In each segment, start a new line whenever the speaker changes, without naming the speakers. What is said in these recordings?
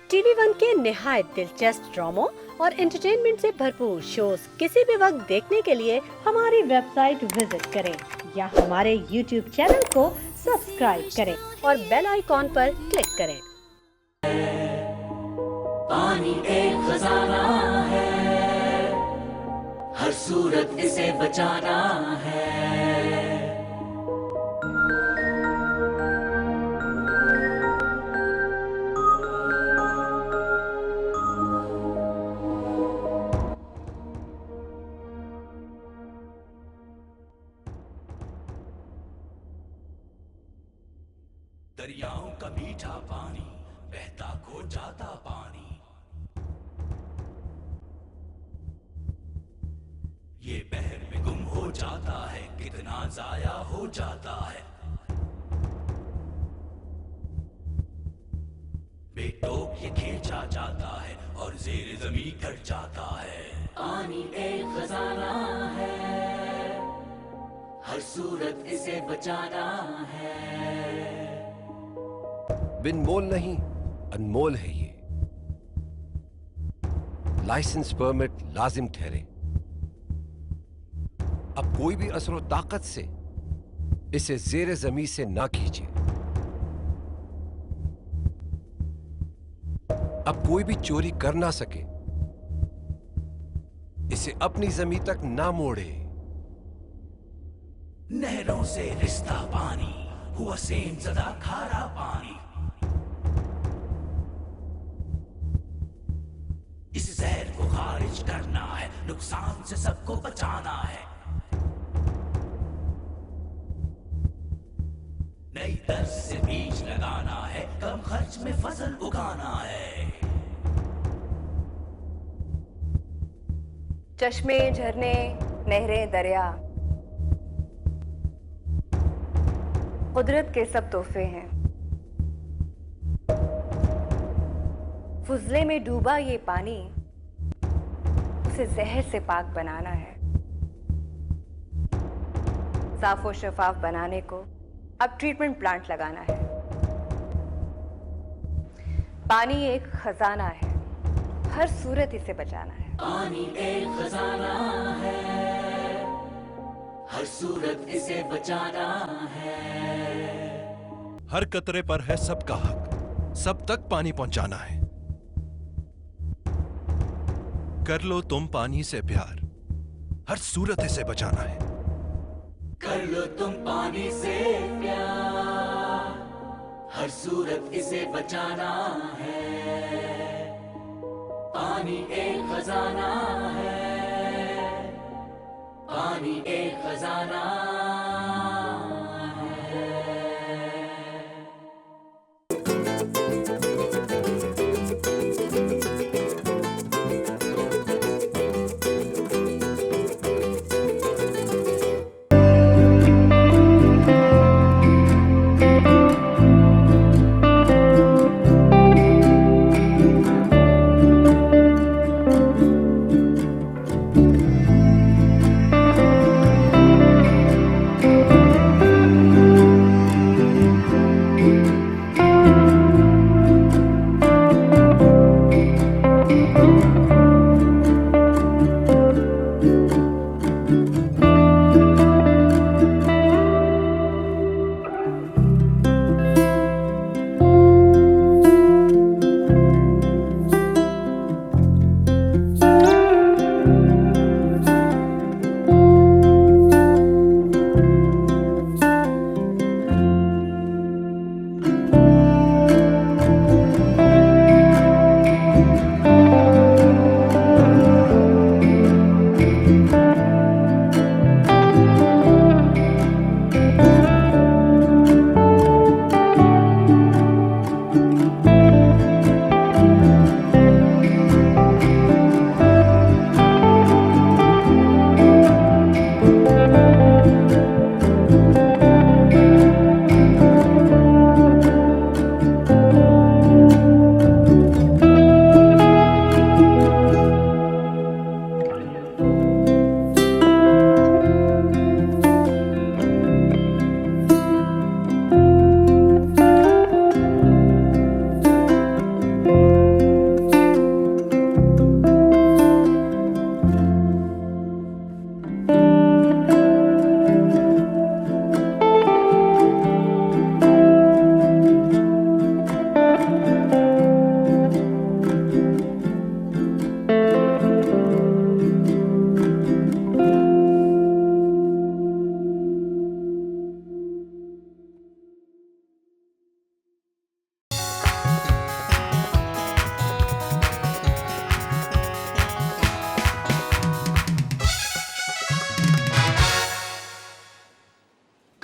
TV one के निहायत दिलचस्प ड्रामों और एंटरटेनमेंट से भरपूर शोज किसी भी वक्त देखने के लिए हमारी वेबसाइट विजिट करें या हमारे यूट्यूब चैनल को सब्सक्राइब करें और बेल आइकॉन पर क्लिक करें।
पानी एक खजाना है, हर सूरत इसे बचाना है। दरियाओं का मीठा पानी बहता खो जाता पानी, ये बहर में गुम हो जाता है, कितना जाया हो जाता है। बेटोक ये खींचा जाता है और ज़ेर ज़मीं कट जाता है। पानी एक खजाना है, हर सूरत इसे बचाना है।
बिन मोल नहीं, अनमोल है ये। लाइसेंस परमिट लाजिम ठहरे। अब कोई भी असरो ताकत से इसे ज़ेरे ज़मीं से ना खींचे। अब कोई भी चोरी कर ना सके, इसे अपनी ज़मीं तक ना मोड़े।
नहरों से रिश्ता पानी हुआ सेम ज़दा खारा पानी, इस जहर को खारिज करना है, नुकसान से सबको बचाना है। नई तर्ज से बीज लगाना है, कम खर्च में फसल उगाना है।
चश्मे, झरने, नहरें, दरिया कुदरत के सब तोहफे हैं। फुजले में डूबा ये पानी उसे जहर से पाक बनाना है। साफ और शफाफ बनाने को अब ट्रीटमेंट प्लांट लगाना है। पानी एक खजाना है, हर सूरत इसे बचाना है।
पानी एक खजाना है, हर सूरत इसे बचाना है।
हर कतरे पर है सबका हक, सब तक पानी पहुंचाना है। कर लो तुम पानी से प्यार, हर सूरत इसे बचाना है।
कर लो तुम पानी से प्यार, हर सूरत इसे बचाना है। पानी एक खजाना है, पानी एक खजाना है।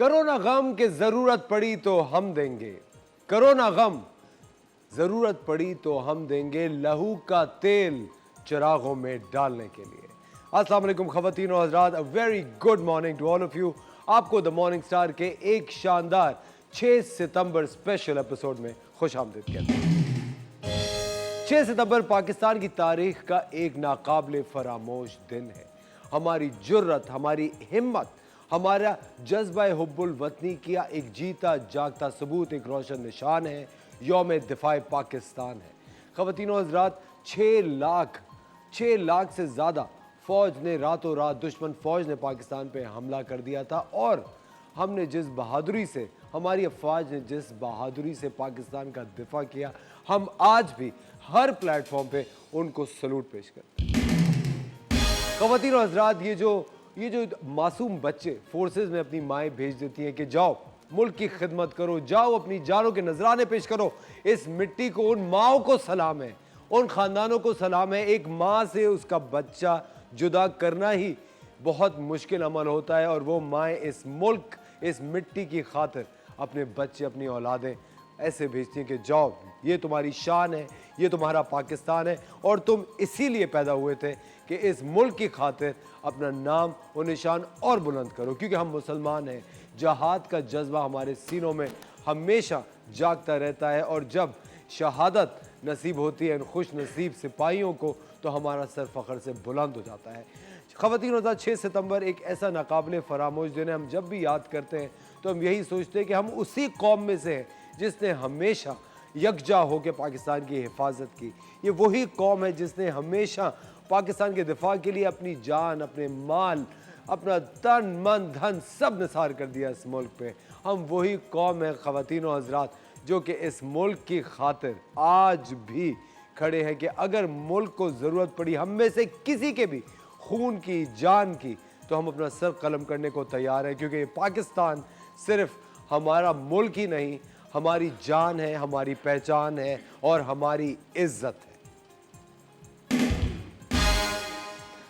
करो ना गम के जरूरत पड़ी तो हम देंगे, करो ना गम जरूरत पड़ी तो हम देंगे, लहू का तेल चिरागों में डालने के लिए। अस्सलाम वालेकुम ख़वातीन और हज़रात, a very good morning to all of you. आपको द मॉर्निंग स्टार के एक शानदार 6 सितंबर स्पेशल एपिसोड में खुश आमदीद कहते हैं। 6 सितंबर पाकिस्तान की तारीख का एक नाकाबिले फरामोश दिन है। हमारी जुर्रत, हमारी हिम्मत, हमारा जज्बा हुब्बुल वतनी किया एक जीता जागता सबूत, एक रोशन निशान है। यौम दिफाए पाकिस्तान है। ख़वातीन और हज़रात, 6 लाख से ज़्यादा फ़ौज ने रातों रात, दुश्मन फ़ौज ने पाकिस्तान पे हमला कर दिया था और हमने जिस बहादुरी से, हमारी अफ़वाज ने जिस बहादुरी से पाकिस्तान का दिफा किया, हम आज भी हर प्लेटफॉर्म पे उनको सलूट पेश करते हैं। ख़वातीन और हज़रात, ये जो मासूम बच्चे फोर्सेस में अपनी माएँ भेज देती हैं कि जाओ मुल्क की खिदमत करो, जाओ अपनी जानों के नजराने पेश करो, इस मिट्टी को, उन माओं को सलाम है, उन ख़ानदानों को सलाम है। एक माँ से उसका बच्चा जुदा करना ही बहुत मुश्किल अमल होता है और वो माएँ इस मुल्क, इस मिट्टी की खातिर अपने बच्चे, अपनी औलादें ऐसे भेजती हैं कि जाओ, ये तुम्हारी शान है, ये तुम्हारा पाकिस्तान है और तुम इसीलिए पैदा हुए थे कि इस मुल्क की खातिर अपना नाम और निशान और बुलंद करो, क्योंकि हम मुसलमान हैं। जहाद का जज्बा हमारे सीनों में हमेशा जागता रहता है और जब शहादत नसीब होती है इन खुश नसीब सिपाहियों को, तो हमारा सर फ़ख्र से बुलंद हो जाता है। ख़वातीन और 6 सितंबर एक ऐसा नाकाबिले फरामोश दिन है। हम जब भी याद करते हैं तो हम यही सोचते हैं कि हम उसी कौम में से हैं जिसने हमेशा यकजा होकर पाकिस्तान की हिफाजत की। ये वही कौम है जिसने हमेशा पाकिस्तान के दिफा के लिए अपनी जान, अपने माल, अपना तन मन धन सब निसार कर दिया इस मुल्क पे। हम वही कौम है ख़वातीन और हज़रात जो कि इस मुल्क की खातिर आज भी खड़े हैं कि अगर मुल्क को ज़रूरत पड़ी हम में से किसी के भी खून की, जान की, तो हम अपना सर कलम करने को तैयार हैं, क्योंकि पाकिस्तान सिर्फ हमारा मुल्क ही नहीं, हमारी जान है, हमारी पहचान है और हमारी इज्जत है।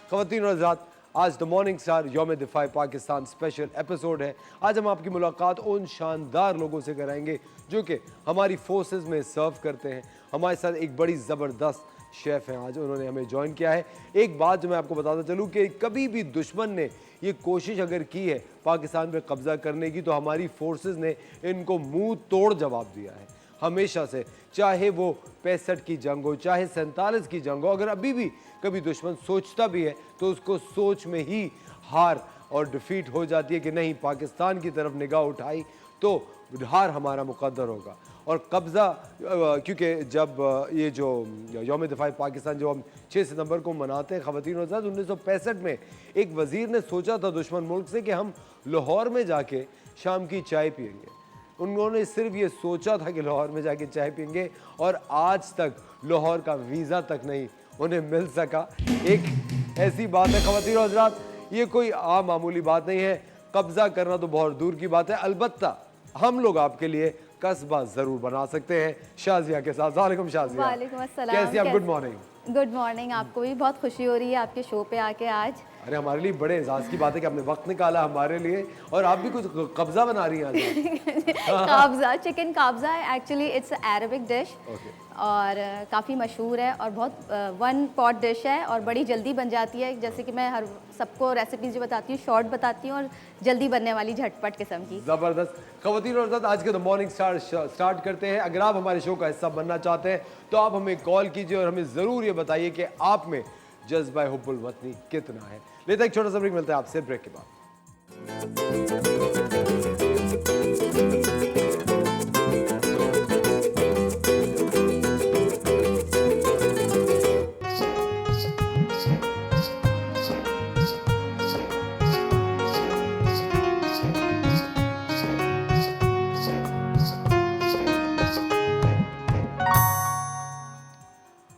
ख़वातीन और हज़रात, आज द मॉर्निंग स्टार यौम दिफाए पाकिस्तान स्पेशल एपिसोड है। आज हम आपकी मुलाकात उन शानदार लोगों से कराएंगे जो कि हमारी फोर्सेस में सर्व करते हैं। हमारे साथ एक बड़ी ज़बरदस्त शेफ़ हैं, आज उन्होंने हमें ज्वाइन किया है। एक बात जो मैं आपको बताता चलूँ कि कभी भी दुश्मन ने ये कोशिश अगर की है पाकिस्तान पर कब्ज़ा करने की, तो हमारी फोर्सेस ने इनको मुंह तोड़ जवाब दिया है हमेशा से। चाहे वो 65 की जंग हो, चाहे 47 की जंग हो, अगर अभी भी कभी दुश्मन सोचता भी है तो उसको सोच में ही हार और डिफीट हो जाती है कि नहीं, पाकिस्तान की तरफ निगाह उठाई तो हार हमारा मुकद्दर होगा। और कब्ज़ा, क्योंकि जब ये जो यौम दिफाए पाकिस्तान जो हम 6 सितंबर को मनाते हैं ख़वातीन और हज़रात, 1965 में एक वज़ीर ने सोचा था दुश्मन मुल्क से कि हम लाहौर में जाके शाम की चाय पियेंगे। उन्होंने सिर्फ ये सोचा था कि लाहौर में जाके चाय पियेंगे और आज तक लाहौर का वीज़ा तक नहीं उन्हें मिल सका। एक ऐसी बात है ख़वातीन और हज़रात, ये कोई आम मामूली बात नहीं है। कब्ज़ा करना तो बहुत दूर की बात है, अलबत्ता हम लोग आपके लिए कस्बा ज़रूर बना सकते हैं। शाज़िया के साथ। वालेकुम शाज़िया।
वालेकुम अस्सलाम।
कैसी आप? Good morning.
Good morning. आपको भी बहुत खुशी हो रही है आपके शो पे आके आज।
अरे हमारे लिए बड़े एजाज़ की बात है कि आपने वक्त निकाला हमारे लिए और आप भी कुछ कब्ज़ा बना रही हैं आज।
काब्ज़ा, चिकन काब्ज़ा एक्चुअली इट्स अरेबिक डिश और काफ़ी मशहूर है और बहुत वन पॉट डिश है और बड़ी जल्दी बन जाती है। जैसे कि मैं हर सबको रेसिपीज जो बताती हूँ शॉर्ट बताती हूँ और जल्दी बनने वाली झटपट किस्म की।
ज़बरदस्त। ख़वातीन और हज़रात, आज के द मॉर्निंग स्टार स्टार्ट करते हैं। अगर आप हमारे शो का हिस्सा बनना चाहते हैं तो आप हमें कॉल कीजिए और हमें ज़रूर ये बताइए कि आप में जज्बा हुब्बुल वतनी कितना है। लेते एक छोटा सा ब्रेक, मिलता है आपसे ब्रेक के बाद।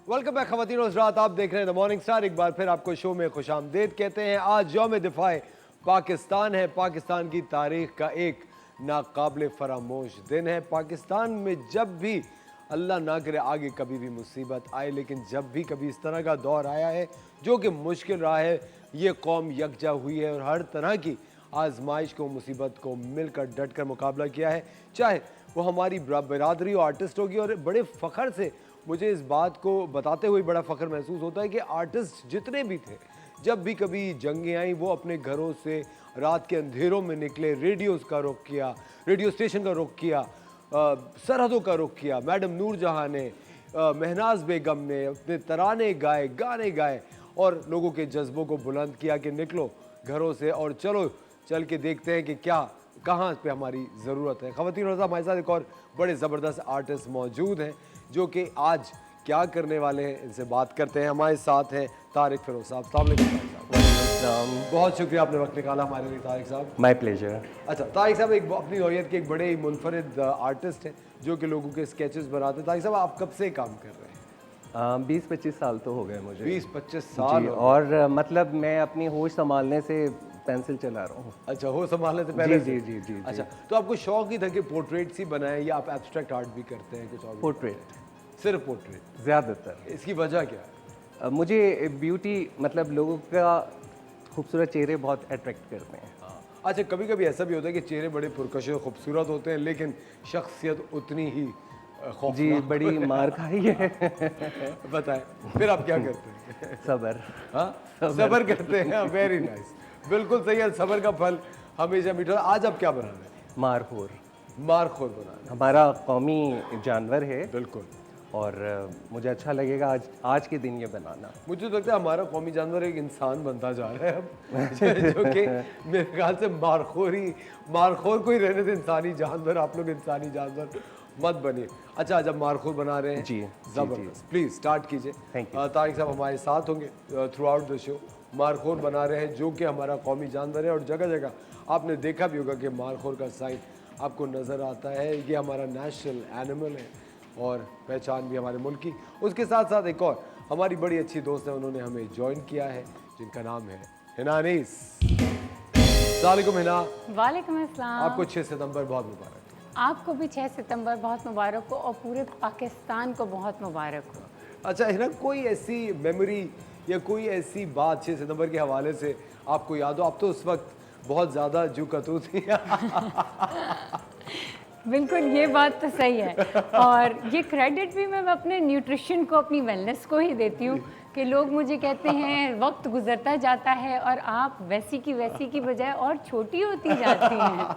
वेलकम बैक ख़वातीन और हज़रात, आप देख रहे हैं द मॉर्निंग स्टार। एक बार फिर आपको शो में खुशामदीद कहते हैं। आज यौम दिफाए पाकिस्तान है। पाकिस्तान की तारीख का एक नाकाबिले फरामोश दिन है। पाकिस्तान में जब भी, अल्लाह ना करे आगे कभी भी मुसीबत आए, लेकिन जब भी कभी इस तरह का दौर आया है जो कि मुश्किल रहा है, ये कौम यकजा हुई है और हर तरह की आजमाइश को, मुसीबत को मिलकर डट कर मुकाबला किया है, चाहे वो हमारी बिरादरी और आर्टिस्ट होगी। और बड़े फ़ख्र से मुझे इस बात को बताते हुए बड़ा फ़ख्र महसूस होता है कि आर्टिस्ट जितने भी थे, जब भी कभी जंगें आई वो अपने घरों से रात के अंधेरों में निकले, रेडियोज़ का रुख किया, रेडियो स्टेशन का रुख किया, सरहदों का रुख किया। मैडम नूरजहां ने, महनाज बेगम ने अपने तराने गाए, गाने गाए और लोगों के जज्बों को बुलंद किया कि निकलो घरों से और चलो चल के देखते हैं कि क्या कहाँ पे हमारी ज़रूरत है। ख़वातीन और हमारे साथ एक और बड़े ज़बरदस्त आर्टिस्ट मौजूद हैं जो कि आज क्या करने वाले हैं, इनसे बात करते हैं। हमारे साथ हैं तारिक फिरोज साहब। अस्सलाम वालेकुम तारिक साहब। बहुत शुक्रिया आपने वक्त निकाला हमारे लिए तारिक साहब।
My pleasure.
अच्छा तारिक साहब एक अपनी नौयत के एक बड़े ही मुनफरिद आर्टिस्ट हैं जो कि लोगों के स्केचेस बनाते हैं। तारिक साहब आप कब से काम कर रहे हैं?
20-25 साल तो हो गए मुझे।
20-25 साल
जी, और मतलब मैं अपनी होश संभालने से पेंसिल चला रहा हूँ।
अच्छा, हो संभालने से पहले
जी, जी, जी, जी,
अच्छा, तो आपको शौक ही था कि पोर्ट्रेट्स ही बनाएं या आप एब्स्ट्रैक्ट आर्ट भी करते हैं कुछ और?
पोर्ट्रेट,
सिर्फ पोर्ट्रेट?
ज़्यादातर।
इसकी वजह क्या है?
मुझे ब्यूटी, मतलब लोगों का खूबसूरत चेहरे बहुत अट्रैक्ट करते हैं।
अच्छा, कभी कभी ऐसा भी होता है कि चेहरे बड़े पुरकश और खूबसूरत होते हैं लेकिन शख्सियत उतनी ही खौफनाक।
जी, बड़ी मार खाई है।
बताएं फिर आप क्या करते हैं?
सबर।
हाँ, सबर करते हैं। वेरी नाइस, बिल्कुल सही है। सबर का फल हमेशा मीठा। आज आप क्या बना रहे हैं?
मारखोर।
मारखोर बना रहे हैं।
हमारा कौमी जानवर है।
बिल्कुल।
और मुझे अच्छा लगेगा आज के दिन ये बनाना।
मुझे तो लगता है हमारा कौमी जानवर एक इंसान बनता जा रहा है अब जो कि मेरे ख्याल से मारखोर को ही रहने से इंसानी जानवर, आप लोग इंसानी जानवर मत बनिए। अच्छा, जब मारखोर बना रहे हैं
जी,
जबरदस्त, प्लीज स्टार्ट कीजिए।
Thank you.
तारिक साहब हमारे साथ होंगे थ्रू आउट द शो। मारखोर बना रहे हैं जो कि हमारा कौमी जानवर है और जगह जगह आपने देखा भी होगा कि मारखोर का साइन आपको नज़र आता है। ये हमारा नेशनल एनिमल है और पहचान भी हमारे मुल्क की। उसके साथ साथ एक और हमारी बड़ी अच्छी दोस्त है, उन्होंने हमें ज्वाइन किया है, जिनका नाम है हिना अनीस। अस्सलाम वालेकुम हिना।
वालेकुम अस्सलाम।
आपको 6 सितंबर बहुत मुबारक।
आपको भी 6 सितंबर बहुत मुबारक हो और पूरे पाकिस्तान को बहुत मुबारक हो।
अच्छा हिना, कोई ऐसी मेमोरी या कोई ऐसी बात 6 सितंबर के हवाले से आपको याद हो? आप तो उस वक्त बहुत ज़्यादा जुकतू थी।
बिल्कुल, ये बात तो सही है और ये क्रेडिट भी मैं अपने न्यूट्रिशन को, अपनी वेलनेस को ही देती हूँ कि लोग मुझे कहते हैं वक्त गुजरता जाता है और आप वैसी की बजाय और छोटी होती जाती हैं।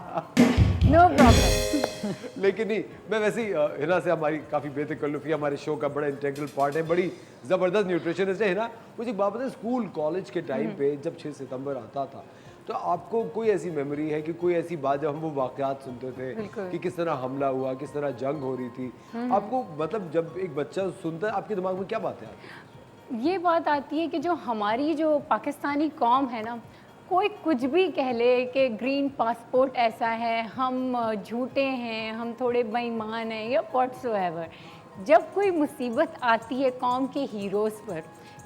No problem.
लेकिन नहीं, मैं वैसे ही हिना से हमारी काफ़ी बेतकल्लुफ़ी, हमारे शो का बड़ा इंटेग्रल पार्ट है, बड़ी ज़बरदस्त न्यूट्रिशनिस्ट है हिना। मुझे एक बात बताएं, स्कूल कॉलेज के टाइम पे जब 6 सितंबर आता था तो आपको कोई ऐसी मेमोरी है कि कोई ऐसी बात जब हम वो वाक़यात सुनते थे कि किस तरह हमला हुआ, किस तरह जंग हो रही थी, आपको मतलब जब एक बच्चा सुनता है आपके दिमाग में क्या बातें आती हैं?
ये बात आती है कि जो हमारी जो पाकिस्तानी कौम है ना, कोई कुछ भी कह ले कि ग्रीन पासपोर्ट ऐसा है, हम झूठे हैं, हम थोड़े बेईमान हैं या व्हाटसोएवर। जब कोई मुसीबत आती है कौम के हीरोज़ पर,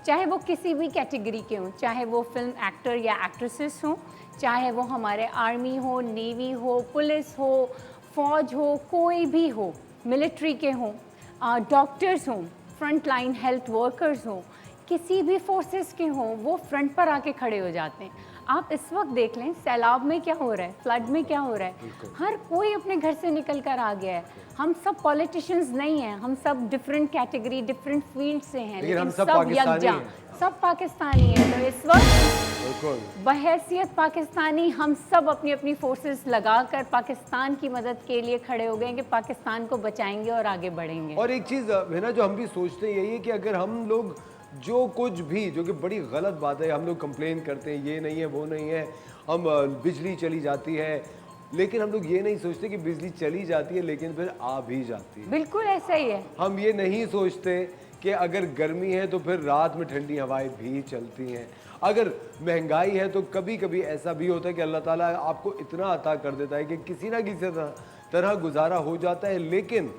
चाहे वो किसी भी कैटेगरी के हों, चाहे वो फिल्म एक्टर या एक्ट्रेसेस हों, चाहे वो हमारे आर्मी हो, नेवी हो, पुलिस हो, फ़ौज हो, कोई भी हो, मिलिट्री के हों, डॉक्टर्स हों, फ्रंट लाइन हेल्थ वर्कर्स हों, किसी भी फोर्सेस के हों, वो फ्रंट पर आके खड़े हो जाते हैं। आप इस वक्त देख लें सैलाब में क्या हो रहा है, फ्लड में क्या हो रहा है, हर कोई अपने घर से निकल कर आ गया है। हम सब पॉलिटिशियंस नहीं हैं, हम सब डिफरेंट कैटेगरी, डिफरेंट फील्ड से हैं,
लेकिन हम सब
यकजा, सब पाकिस्तानी हैं। तो इस वक्त बहैसियत पाकिस्तानी हम सब अपनी अपनी फोर्सेस लगाकर पाकिस्तान की मदद के लिए खड़े हो गए कि पाकिस्तान को बचाएंगे और आगे बढ़ेंगे।
और एक चीज़ है ना जो हम भी सोचते हैं, यही है कि अगर हम लोग जो कुछ भी, जो कि बड़ी गलत बात है, हम लोग कंप्लेन करते हैं ये नहीं है वो नहीं है, हम बिजली चली जाती है, लेकिन हम लोग ये नहीं सोचते कि बिजली चली जाती है लेकिन फिर आ भी जाती है।
बिल्कुल ऐसा ही है।
हम ये नहीं सोचते कि अगर गर्मी है तो फिर रात में ठंडी हवाएं भी चलती हैं। अगर महंगाई है तो कभी कभी ऐसा भी होता है कि अल्लाह ताला आपको इतना अता कर देता है कि किसी ना किसी तरह गुजारा हो जाता है। लेकिन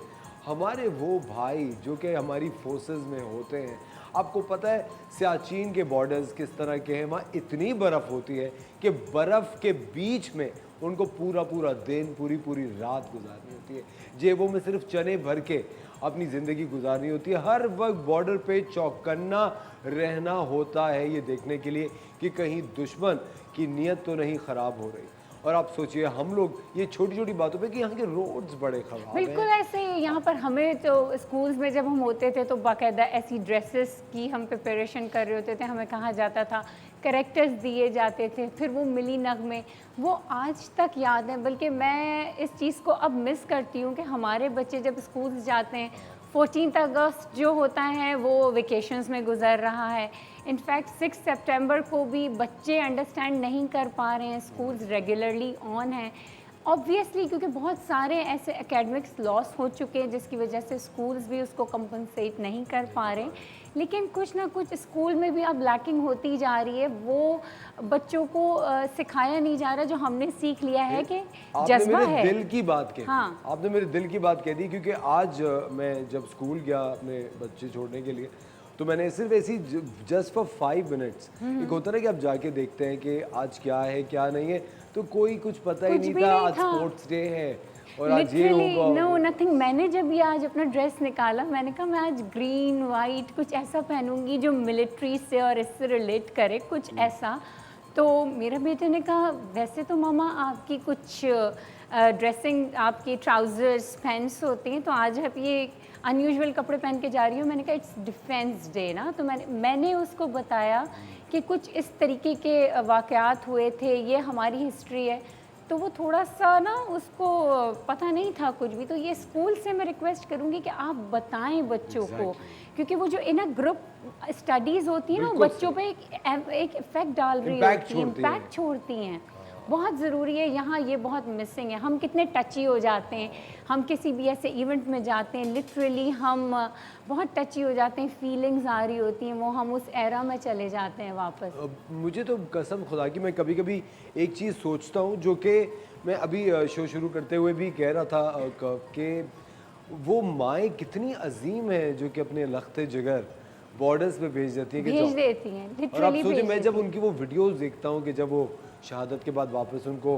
हमारे वो भाई जो कि हमारी फोर्सेस में होते हैं, आपको पता है सियाचिन के बॉर्डर्स किस तरह के हैं, वहाँ इतनी बर्फ़ होती है कि बर्फ़ के बीच में उनको पूरा दिन, पूरी रात गुजारनी होती है, जेबों में सिर्फ चने भर के अपनी ज़िंदगी गुजारनी होती है। हर वक्त बॉर्डर पे चौकन्ना रहना होता है ये देखने के लिए कि कहीं दुश्मन की नीयत तो नहीं ख़राब हो रही। और आप सोचिए हम लोग ये छोटी छोटी बातों पे कि यहाँ के रोड्स बड़े खराब
बिल्कुल
हैं।
ऐसे ही यहाँ पर हमें तो स्कूल्स में जब हम होते थे तो बाकायदा ऐसी ड्रेसेस की हम प्रिपरेशन कर रहे होते थे, हमें कहा जाता था, करेक्टर्स दिए जाते थे, फिर वो मिली नगमे वो आज तक याद है। बल्कि मैं इस चीज़ को अब मिस करती हूँ कि हमारे बच्चे जब स्कूल्स जाते हैं, 14 अगस्त जो होता है वो वेकेशंस में गुजर रहा है। इनफैक्ट 6 सितंबर को भी बच्चे अंडरस्टैंड नहीं कर पा रहे हैं, स्कूल्स रेगुलरली ऑन हैं ऑब्वियसली, क्योंकि बहुत सारे ऐसे एकेडमिक्स लॉस हो चुके हैं जिसकी वजह से स्कूल्स भी उसको कंपनसेट नहीं कर पा रहे। लेकिन कुछ ना कुछ स्कूल में भी अब लैकिंग होती जा रही है, वो बच्चों को सिखाया नहीं जा रहा जो हमने सीख लिया है कि जज्बा
आपने मेरे
है।
दिल की बात कह दी।
हाँ।
आपने मेरे दिल की बात कह दी, क्योंकि आज मैं जब स्कूल गया अपने बच्चे छोड़ने के लिए तो मैंने सिर्फ ऐसी जस्ट फॉर 5 मिनट्स, एक होता है ना कि आप जाके देखते हैं कि आज क्या है क्या नहीं है, तो कोई कुछ पता ही
कुछ
नहीं
भी
था।
नहीं
आज
था।
स्पोर्ट्स डे है और आज ये
लिटरली
होगा।
No nothing. मैंने जब ये आज अपना ड्रेस निकाला, मैंने कहा मैं आज ग्रीन वाइट कुछ ऐसा पहनूंगी जो मिलिट्री से और इससे रिलेट करे, कुछ ऐसा। तो मेरे बेटे ने कहा वैसे तो मामा आपकी कुछ ड्रेसिंग, आपकी ट्राउजर्स पैंट्स होती हैं, तो आज आप ये अनयूजुअल कपड़े पहन के जा रही हो। मैंने कहा इट्स डिफेंस डे ना, तो मैंने उसको बताया कि कुछ इस तरीके के वाक़यात हुए थे, ये हमारी हिस्ट्री है। तो वो थोड़ा सा ना उसको पता नहीं था कुछ भी। तो ये स्कूल से मैं रिक्वेस्ट करूँगी कि आप बताएं बच्चों को, क्योंकि वो जो इन अ ग्रुप स्टडीज़ होती है ना, वो बच्चों पे एक इफेक्ट डाल रही होती है, इम्पैक्ट छोड़ती हैं। बहुत ज़रूरी है, यहाँ ये बहुत मिसिंग है। हम कितने टची हो जाते हैं, हम किसी भी ऐसे इवेंट में जाते हैं, लिटरली हम बहुत टची हो जाते हैं, फीलिंग्स आ रही होती हैं, वो हम उस एरा में चले जाते हैं वापस।
मुझे तो कसम खुदा की मैं कभी कभी एक चीज़ सोचता हूँ, जो कि मैं अभी शो शुरू करते हुए भी कह रहा था कि वो माएँ कितनी अजीम हैं जो कि अपने लख्ते जिगर बॉर्डर्स पे भेज देती हैं,
भेज देती हैं,
और आप
लिटरली
सोचिए
भेज
मैं जब
देती हैं।
उनकी वो वीडियोस देखता हूँ कि जब वो शहादत के बाद वापस उनको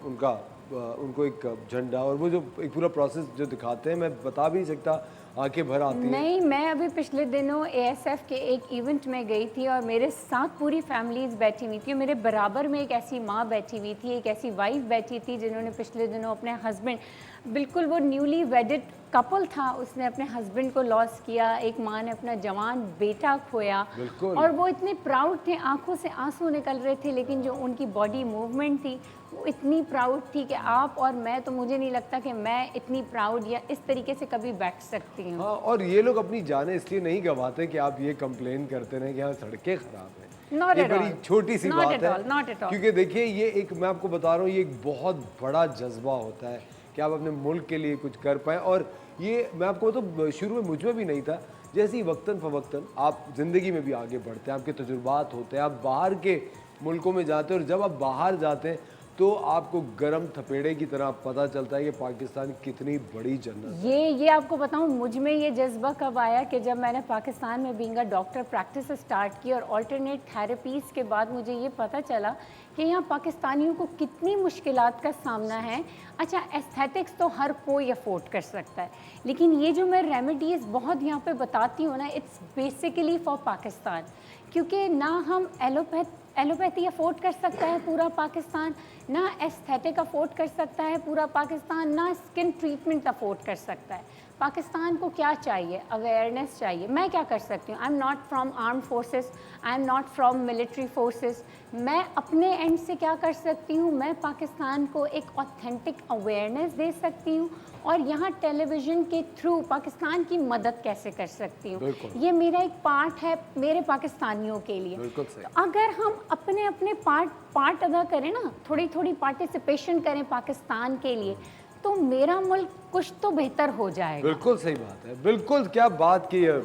उनको एक झंडा और वो जो एक पूरा प्रोसेस जो दिखाते हैं, मैं बता भी नहीं सकता, आंखें भर आती हैं।
नहीं, मैं अभी पिछले दिनों एएसएफ के एक इवेंट में गई थी और मेरे साथ पूरी फैमिलीज बैठी हुई थी और मेरे बराबर में एक ऐसी माँ बैठी हुई थी, एक ऐसी वाइफ बैठी थी जिन्होंने पिछले दिनों अपने हस्बैंड, बिल्कुल वो न्यूली वेडिड कपल था, उसने अपने हस्बैंड को लॉस किया, एक माँ ने अपना जवान बेटा खोया और वो इतने प्राउड थे, आंखों से आंसू निकल रहे थे, लेकिन जो उनकी बॉडी मूवमेंट थी वो इतनी प्राउड थी कि आप और मैं, तो मुझे नहीं लगता कि मैं इतनी प्राउड या इस तरीके से कभी बैठ सकती हूँ।
हाँ, और ये लोग अपनी जानें इसलिए नहीं गंवाते कि आप ये कंप्लेन करते रहे कि यहाँ सड़कें खराब हैं।
Not
ये
at
बड़ी
all.
छोटी सी
Not
बात
at
है,
all, not at all.
क्योंकि देखिए ये एक, मैं आपको बता रहा हूँ, ये एक बहुत बड़ा जज्बा होता है कि आप अपने मुल्क के लिए कुछ कर पाएँ। और ये मैं आपको तो शुरू में मुझ में भी नहीं था, जैसे ही वक्तन फ़वक्तन आप ज़िंदगी में भी आगे बढ़ते हैं, आपके तजुर्बात होते हैं, आप बाहर के मुल्कों में जाते हैं और जब आप बाहर जाते हैं तो आपको गरम थपेड़े की तरह पता चलता है कि पाकिस्तान कितनी बड़ी जन्नत है।
ये आपको बताऊं, मुझ में ये जज्बा कब आया कि जब मैंने पाकिस्तान में being a doctor practice start की और अल्टरनेट थेरेपीज़ के बाद मुझे ये पता चला कि यहाँ पाकिस्तानियों को कितनी मुश्किलात का सामना है। अच्छा, एस्थेटिक्स तो हर कोई अफोर्ड कर सकता है, लेकिन ये जो मैं रेमेडीज़ बहुत यहाँ पे बताती हूँ ना, इट्स बेसिकली फॉर पाकिस्तान, क्योंकि ना हम एलोपैथी अफोर्ड कर सकता है पूरा पाकिस्तान, ना एस्थेटिक अफोर्ड कर सकता है पूरा पाकिस्तान, ना स्किन ट्रीटमेंट अफोर्ड कर सकता है। पाकिस्तान को क्या चाहिए? अवेयरनेस चाहिए। मैं क्या कर सकती हूँ? आई am not from arm forces, I am not from military forces. मैं अपने एंड से क्या कर सकती हूँ? मैं पाकिस्तान को एक ऑथेंटिक अवेयरनेस दे सकती हूँ और यहाँ टेलीविज़न के थ्रू पाकिस्तान की मदद कैसे कर सकती हूँ। ये मेरा एक पार्ट है मेरे पाकिस्तानियों के लिए। तो अगर हम अपने अपने पार्ट अदा करें ना, थोड़ी थोड़ी पार्टिसिपेशन करें पाकिस्तान के लिए, तो मेरा मुल्क कुछ तो बेहतर हो जाएगा।
बिल्कुल सही बात है, बिल्कुल क्या बात की है,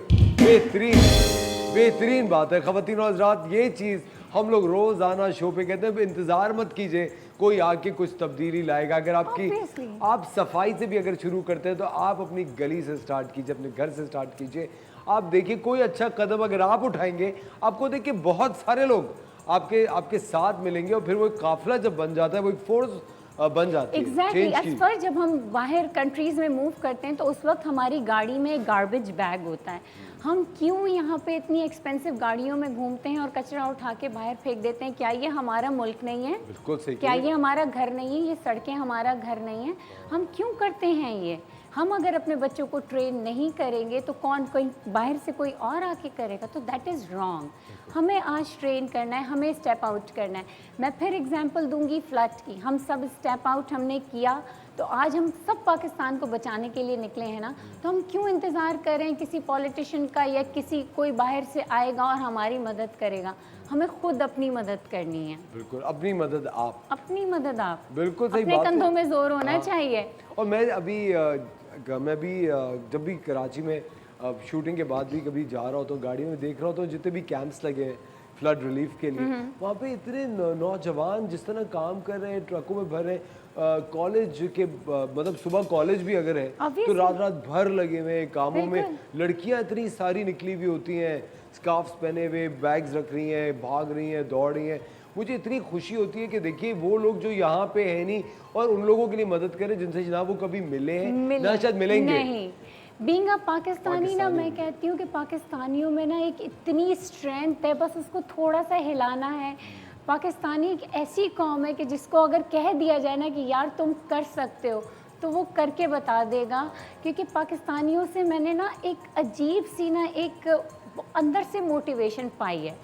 बेहतरीन बात है। ख़वातीन और हज़रात, ये चीज़ हम लोग रोज़ाना शो पे कहते हैं, इंतज़ार मत कीजिए कोई आके कुछ तब्दीली लाएगा। अगर आप सफाई से भी अगर शुरू करते हैं तो आप अपनी गली से स्टार्ट कीजिए, अपने घर से स्टार्ट कीजिए। आप देखिए कोई अच्छा कदम अगर आप उठाएंगे, आपको देखिए बहुत सारे लोग आपके साथ मिलेंगे और फिर वो एक काफिला जब बन जाता है, वो एक फोर्स बन जाती है,
एग्जैक्टली
change
एट
की।
फर्स्ट जब हम बाहर कंट्रीज में मूव करते हैं तो उस वक्त हमारी गाड़ी में गार्बेज बैग होता है। हम क्यों यहाँ पे इतनी एक्सपेंसिव गाड़ियों में घूमते हैं और कचरा उठा के बाहर फेंक देते हैं? क्या ये हमारा मुल्क नहीं है?
बिल्कुल सही
क्या
कह
ये हमारा घर नहीं है? ये सड़कें हमारा घर नहीं है? हम क्यों करते हैं ये? हम अगर अपने बच्चों को ट्रेन नहीं करेंगे तो कौन, कोई बाहर से कोई और आके करेगा? तो दैट इज़ रॉन्ग। हमें आज ट्रेन करना है, हमें स्टेप आउट करना है। मैं फिर एग्जांपल दूंगी फ्लड की। हम सब स्टेप आउट हमने किया तो आज हम सब पाकिस्तान को बचाने के लिए निकले हैं ना, तो हम क्यों इंतज़ार करें किसी पॉलिटिशियन का या किसी कोई बाहर से आएगा और हमारी मदद करेगा? हमें खुद अपनी मदद करनी है।
बिल्कुल, अपनी मदद आप।
अपनी मदद आप।
बिल्कुल सही
अपने
बात है।
कंधों में जोर होना
हाँ।
चाहिए।
और मैं अभी मैं भी जब भी कराची में शूटिंग के बाद भी कभी जा रहा होता हूँ, गाड़ी में देख रहा होता हूँ जितने भी कैंप्स लगे हैं फ्लड रिलीफ के लिए, वहाँ पे इतने नौजवान जिस तरह काम कर रहे हैं, ट्रकों में भर रहे हैं। कॉलेज के मतलब सुबह कॉलेज भी अगर है तो
Obviously।
रात रात भर लगे हुए हैं कामों में।
बिल्कुल।
लड़कियाँ इतनी सारी निकली हुई होती हैं, स्कार्फ्स पहने हुए, बैग्स रख रही हैं, भाग रही हैं, दौड़ रही हैं। मुझे इतनी खुशी होती है कि देखिए वो लोग जो यहाँ पे है नहीं, और उन लोगों के लिए मदद करें जिनसे ना वो कभी मिले हैं ना शायद मिलेंगे।
नहीं, बीइंग अ पाकिस्तानी ना,
पाकिस्तानी।
मैं कहती हूँ कि पाकिस्तानियों में ना एक इतनी स्ट्रेंथ है, बस उसको थोड़ा सा हिलाना है। पाकिस्तानी एक ऐसी कौम है कि जिसको अगर कह दिया जाए ना कि यार तुम कर सकते हो, तो वो करके बता देगा। क्योंकि पाकिस्तानियों से मैंने ना एक अजीब सी ना एक अंदर से मोटिवेशन पाई है।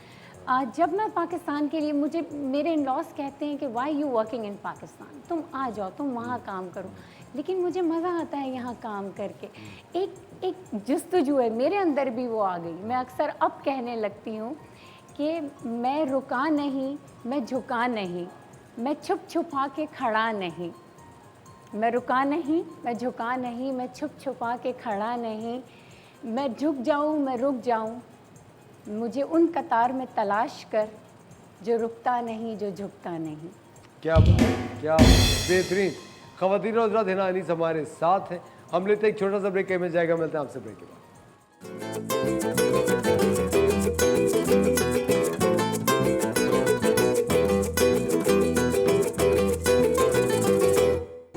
जब मैं पाकिस्तान के लिए, मुझे मेरे इन लॉस कहते हैं कि why you working in Pakistan, तुम आ जाओ, तुम वहाँ काम करो। लेकिन मुझे मज़ा आता है यहाँ काम करके। एक जस्तजू है मेरे अंदर भी, वो आ गई। मैं अक्सर अब कहने लगती हूँ कि मैं रुका नहीं, मैं झुका नहीं, मैं छुप छुपा के खड़ा नहीं। मैं रुका नहीं, मैं झुका नहीं, मैं छुप छुपा के खड़ा नहीं। मैं झुक जाऊँ, मैं रुक जाऊँ, मुझे उन कतार में तलाश कर जो रुकता नहीं, जो झुकता नहीं।
क्या बात, क्या बेहतरीन। ख़वातीन और हज़रात, हिना अनीस हमारे साथ हैं। हम लेते हैं एक छोटा सा ब्रेक, में जाएगा, मिलते हैं आपसे ब्रेक के बाद।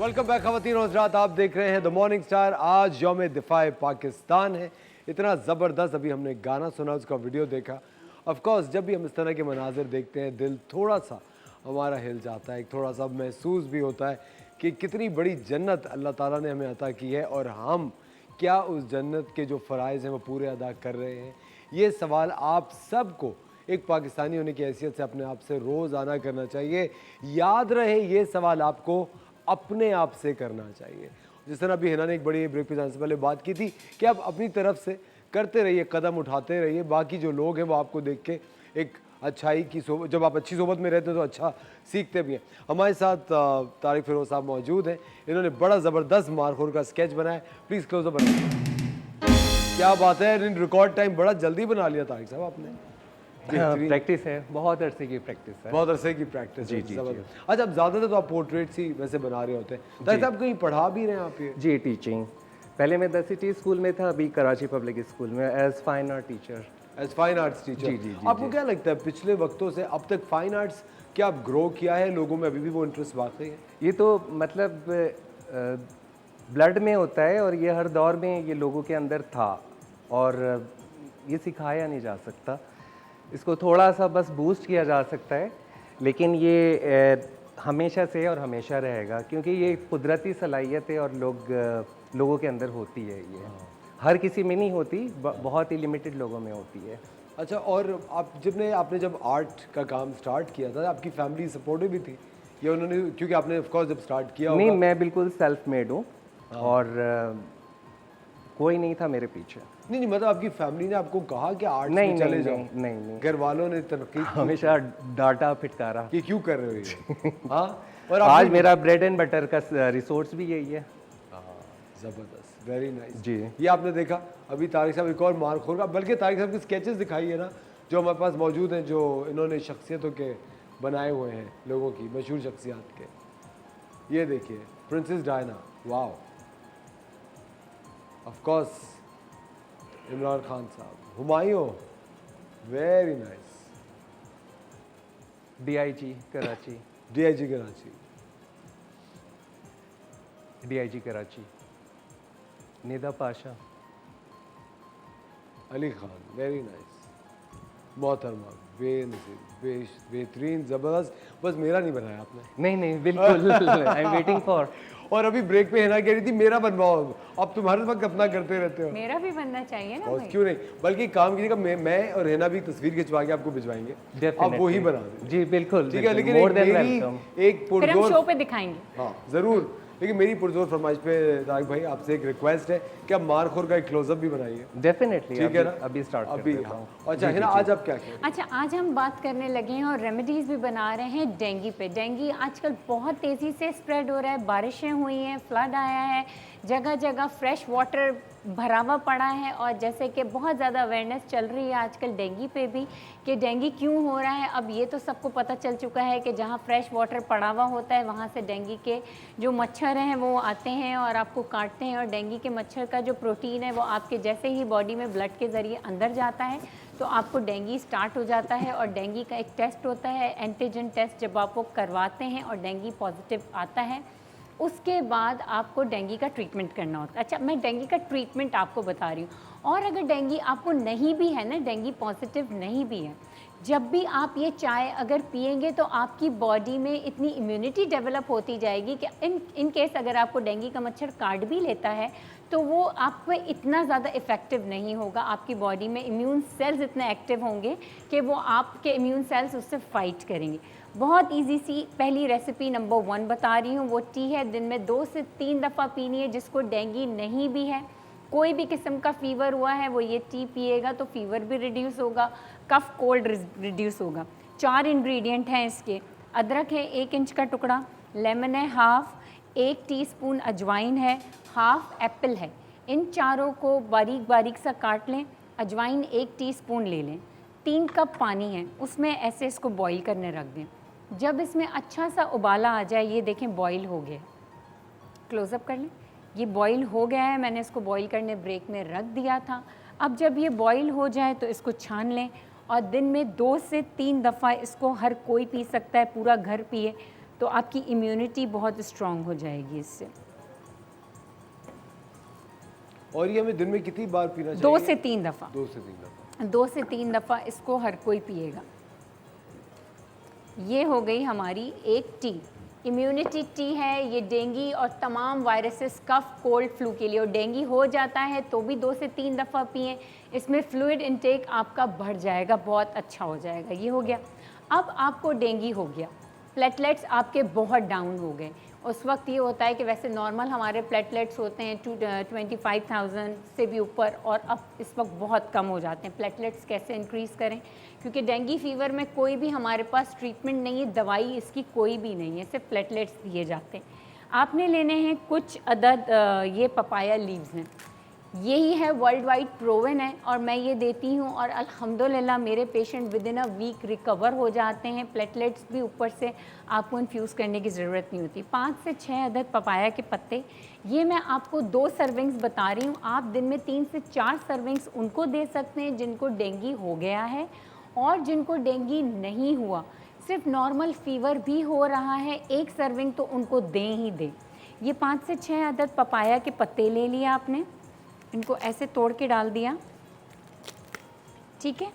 वेलकम बैक ख़वातीन और हज़रात, आप देख रहे हैं द मॉर्निंग स्टार। आज यौम दिफाए पाकिस्तान है। इतना ज़बरदस्त अभी हमने गाना सुना, उसका वीडियो देखा। ऑफ कोर्स जब भी हम इस तरह के मनाजिर देखते हैं, दिल थोड़ा सा हमारा हिल जाता है, थोड़ा सा महसूस भी होता है कि कितनी बड़ी जन्नत अल्लाह ताला ने हमें अता की है, और हम क्या उस जन्नत के जो फ़राइज़ हैं वो पूरे अदा कर रहे हैं। ये सवाल आप सबको एक पाकिस्तानी होने की हैसियत से अपने आप से रोज़ाना करना चाहिए। याद रहे, ये सवाल आपको अपने आप से करना चाहिए। जिस तरह अभी हिना ने एक बड़ी ब्रेक पे जाने से पहले बात की थी कि आप अपनी तरफ से करते रहिए, कदम उठाते रहिए। बाकी जो लोग हैं वो आपको देख के एक अच्छाई की सोबत, जब आप अच्छी सोबत में रहते हैं तो अच्छा सीखते भी हैं। हमारे साथ तारिक फिरोज साहब मौजूद हैं। इन्होंने बड़ा ज़बरदस्त मारखोर का स्केच बनाया। Please close up. क्या बात है, इन रिकॉर्ड टाइम बड़ा जल्दी बना लिया तारिक साहब आपने।
प्रैक्टिस है, बहुत अरसे की प्रैक्टिस है।
बहुत अरसे की प्रैक्टिस है।
जी।
अच्छा, अब ज़्यादातर तो आप पोर्ट्रेट्स ही वैसे बना रहे होते हैं। तारिक साहब कहीं पढ़ा भी रहे हैं आप ये?
जी, टीचिंग। पहले मैं द सिटी स्कूल में था, अभी कराची पब्लिक स्कूल में as fine art teacher.
As fine arts teacher.
जी।
आपको क्या लगता है पिछले वक्तों से अब तक फाइन आर्ट्स क्या ग्रो किया है? लोगों में अभी भी वो इंटरेस्ट वाकई है?
ये तो मतलब ब्लड में होता है, और ये हर दौर में ये लोगों के अंदर था, और ये सिखाया नहीं जा सकता। इसको थोड़ा सा बस बूस्ट किया जा सकता है, लेकिन ये हमेशा से और हमेशा रहेगा, क्योंकि ये कुदरती सलाहियत है और लोगों के अंदर होती है। ये हर किसी में नहीं होती, बहुत ही लिमिटेड लोगों में होती है।
अच्छा, और आपने जब आर्ट का काम स्टार्ट किया था, आपकी फैमिली सपोर्टिव भी थी या उन्होंने, क्योंकि आपने ऑफ कोर्स जब स्टार्ट किया
नहीं,
होगा?
मैं बिल्कुल सेल्फ मेड हूँ, और कोई नहीं था मेरे पीछे।
नहीं, मतलब आपकी फैमिली ने आपको कहा कि आर्ट
नहीं,
में चले
नहीं,
जाओ?
नहीं।
घर वालों ने तरक्की
हमेशा डांटा फिटकारा
कि क्यों कर रहे हो ये? हाँ, और
आज मेरा ब्रेड एंड बटर का रिसोर्स भी यही है।
जबरदस्त, वेरी नाइस
जी।
ये आपने देखा। अभी तारिक साहब एक और मारखोर का, बल्कि तारिक साहब के स्केचेस दिखाई है ना जो हमारे पास मौजूद हैं, जो इन्होंने शख्सियतों के बनाए हुए हैं, लोगों की मशहूर शख्सियात के। ये देखिए, princess Diana, wow, of course Imran Khan Sahab, Humayun, very nice,
DIG Karachi.
DIG Karachi.
DIG Karachi. Nida Pasha.
Ali Khan, very nice, मोहतरमा, बेनज़ीर, बेहतरीन, ज़बरदस्त। बस मेरा नहीं बनाया आपने।
नहीं नहीं बिल्कुल, आई एम वेटिंग फॉर।
और अभी ब्रेक पे हिना कह रही थी मेरा बनवाओ, अब तुम हर वक्त अपना करते रहते हो।
मेरा भी बनना चाहिए ना
और
भाई।
क्यों नहीं, बल्कि काम कीजिएगा, मैं और हिना भी तस्वीर खिंचवा के आपको भिजवाएंगे, आप वो ही बना दें।
जी बिल्कुल,
ठीक है, लेकिन
मोर
एक
देन
मेरी
वेलकम।
एक
फिर हम
पुरजोर,
शो पे दिखाएंगे।
हाँ ज़रूर, लेकिन मेरी पुरजोर फरमाइश पे तारिक भाई आपसे एक रिक्वेस्ट है कि आप मारखोर का एक क्लोजअप भी बनाइए।
डेफिनेटली,
ठीक है ना,
अभी स्टार्ट
अभी
करते
हाँ।
हैं।
अच्छा हिना, आज आप क्या करें?
अच्छा, आज हम बात करने लगे हैं और रेमेडीज़ भी बना रहे हैं डेंगू पे। डेंगू आजकल बहुत तेज़ी से स्प्रेड हो रहा है, बारिशें हुई हैं, फ्लड आया है, जगह जगह फ्रेश वाटर भरा हुआ पड़ा है, और जैसे कि बहुत ज़्यादा अवेयरनेस चल रही है आजकल डेंगू पे भी कि डेंगू क्यों हो रहा है। अब ये तो सबको पता चल चुका है कि जहाँ फ्रेश वाटर पड़ा हुआ होता है वहाँ से डेंगू के जो मच्छर हैं वो आते हैं और आपको काटते हैं, और डेंगू के मच्छर का जो प्रोटीन है वो आपके जैसे ही बॉडी में ब्लड के ज़रिए अंदर जाता है तो आपको डेंगू स्टार्ट हो जाता है। और डेंगू का एक टेस्ट होता है, एंटीजन टेस्ट, जब आप वो करवाते हैं और डेंगू पॉजिटिव आता है उसके बाद आपको डेंगू का ट्रीटमेंट करना होता है। अच्छा, मैं डेंगू का ट्रीटमेंट आपको बता रही हूँ। और अगर डेंगू आपको नहीं भी है ना, डेंगू पॉजिटिव नहीं भी है, जब भी आप ये चाय अगर पिएंगे तो आपकी बॉडी में इतनी इम्यूनिटी डेवलप होती जाएगी कि इन केस अगर आपको डेंगू का मच्छर काट भी लेता है तो वो आप पे इतना ज़्यादा इफ़ेक्टिव नहीं होगा। आपकी बॉडी में इम्यून सेल्स इतने एक्टिव होंगे कि वो आपके इम्यून सेल्स उससे फाइट करेंगे। बहुत इजी सी पहली रेसिपी नंबर 1 बता रही हूँ, वो टी है, दिन में 2 से 3 दफ़ा पीनी है। जिसको डेंगू नहीं भी है, कोई भी किस्म का फ़ीवर हुआ है, वो ये टी पिएगा तो फ़ीवर भी रिड्यूस होगा, कफ कोल्ड रिड्यूस होगा। 4 इंग्रेडिएंट हैं इसके। अदरक है 1 इंच का टुकड़ा, लेमन है हाफ़, 1 टीस्पून अजवाइन है, हाफ़ एप्पल है। इन चारों को बारीक बारीक सा काट लें। अजवाइन 1 टीस्पून ले लें। 3 कप पानी है, उसमें ऐसे इसको बॉईल करने रख दें। जब इसमें अच्छा सा उबाला आ जाए, ये देखें बॉईल हो गया, क्लोज़अप कर लें, ये बॉईल हो गया है। मैंने इसको बॉईल करने ब्रेक में रख दिया था। अब जब ये बॉईल हो जाए तो इसको छान लें और दिन में 2 से 3 दफ़ा इसको हर कोई पी सकता है, पूरा घर पिए तो आपकी इम्यूनिटी बहुत स्ट्रॉन्ग हो जाएगी इससे।
और ये हमें दिन में कितनी बार पीना चाहिए?
2 से 3 दफ़ा।
2 से 3 दफ़ा।
2 से 3 दफ़ा इसको हर कोई पिएगा। ये हो गई हमारी एक टी, इम्यूनिटी टी है। ये डेंगू और तमाम वायरसेस, कफ, कोल्ड, फ्लू के लिए। और डेंगू हो जाता है तो भी 2 से 3 दफ़ा पिएं। इसमें फ्लूइड इनटेक आपका बढ़ जाएगा, बहुत अच्छा हो जाएगा। ये हो गया। अब आपको डेंगू हो गया, प्लेटलेट्स आपके बहुत डाउन हो गए। उस वक्त ये होता है कि वैसे नॉर्मल हमारे प्लेटलेट्स होते हैं 25,000 से भी ऊपर, और अब इस वक्त बहुत कम हो जाते हैं। प्लेटलेट्स कैसे इंक्रीज़ करें, क्योंकि डेंगू फीवर में कोई भी हमारे पास ट्रीटमेंट नहीं है, दवाई इसकी कोई भी नहीं है, सिर्फ प्लेटलेट्स दिए जाते हैं। आपने लेने हैं कुछ अदद ये पपाया लीव्स हैं, यही है वर्ल्ड वाइड प्रोवन है और मैं ये देती हूँ और अल्हम्दुलिल्लाह मेरे patient within a week recover हो जाते हैं। प्लेटलेट्स भी ऊपर से आपको इन्फ्यूज़ करने की ज़रूरत नहीं होती। 5 से 6 अदद पपाया के पत्ते, ये मैं आपको 2 सर्विंग्स बता रही हूँ। आप दिन में 3 से 4 सर्विंग्स उनको दे सकते हैं जिनको डेंगू हो गया है, और जिनको डेंगू नहीं हुआ, सिर्फ नॉर्मल फ़ीवर भी हो रहा है, 1 सर्विंग तो उनको दें ही दें। ये 5 से 6 अदद पपाया के पत्ते ले लिए आपने, इनको ऐसे तोड़ के डाल दिया, ठीक है।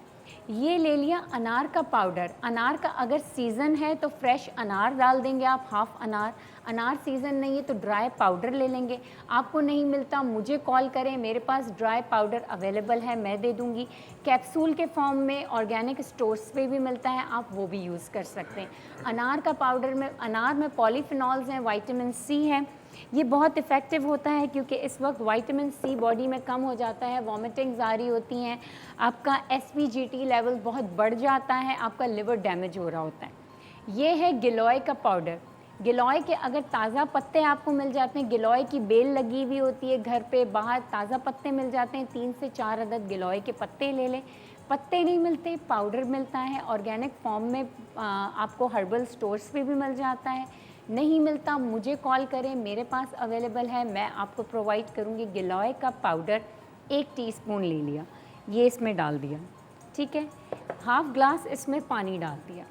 ये ले लिया अनार का पाउडर। अनार का अगर सीज़न है तो फ्रेश अनार डाल देंगे आप, हाफ़ अनार। अनार सीज़न नहीं है तो ड्राई पाउडर ले लेंगे। आपको नहीं मिलता मुझे कॉल करें, मेरे पास ड्राई पाउडर अवेलेबल है, मैं दे दूँगी। कैप्सूल के फॉर्म में ऑर्गेनिक स्टोर्स पे भी मिलता है, आप वो भी यूज़ कर सकते हैं। अनार का पाउडर में, अनार में पॉलीफिनॉल्स हैं, विटामिन सी है, ये बहुत इफ़ेक्टिव होता है क्योंकि इस वक्त विटामिन सी बॉडी में कम हो जाता है, वॉमिटिंग्स आ रही होती हैं, आपका SPGT लेवल बहुत बढ़ जाता है, आपका लिवर डैमेज हो रहा होता है। ये है गिलोय का पाउडर। गिलोय के अगर ताज़ा पत्ते आपको मिल जाते हैं, गिलोय की बेल लगी हुई होती है घर पे, बाहर ताज़ा पत्ते मिल जाते हैं, 3 से 4 अदद गिलोय के पत्ते ले लें। पत्ते नहीं मिलते, पाउडर मिलता है ऑर्गेनिक फॉर्म में, आपको हर्बल स्टोर्स पे भी मिल जाता है। नहीं मिलता मुझे कॉल करें, मेरे पास अवेलेबल है, मैं आपको प्रोवाइड करूँगी। गिलोय का पाउडर 1 टीस्पून ले लिया, ये इसमें डाल दिया, ठीक है। हाफ़ ग्लास इसमें पानी डाल दिया।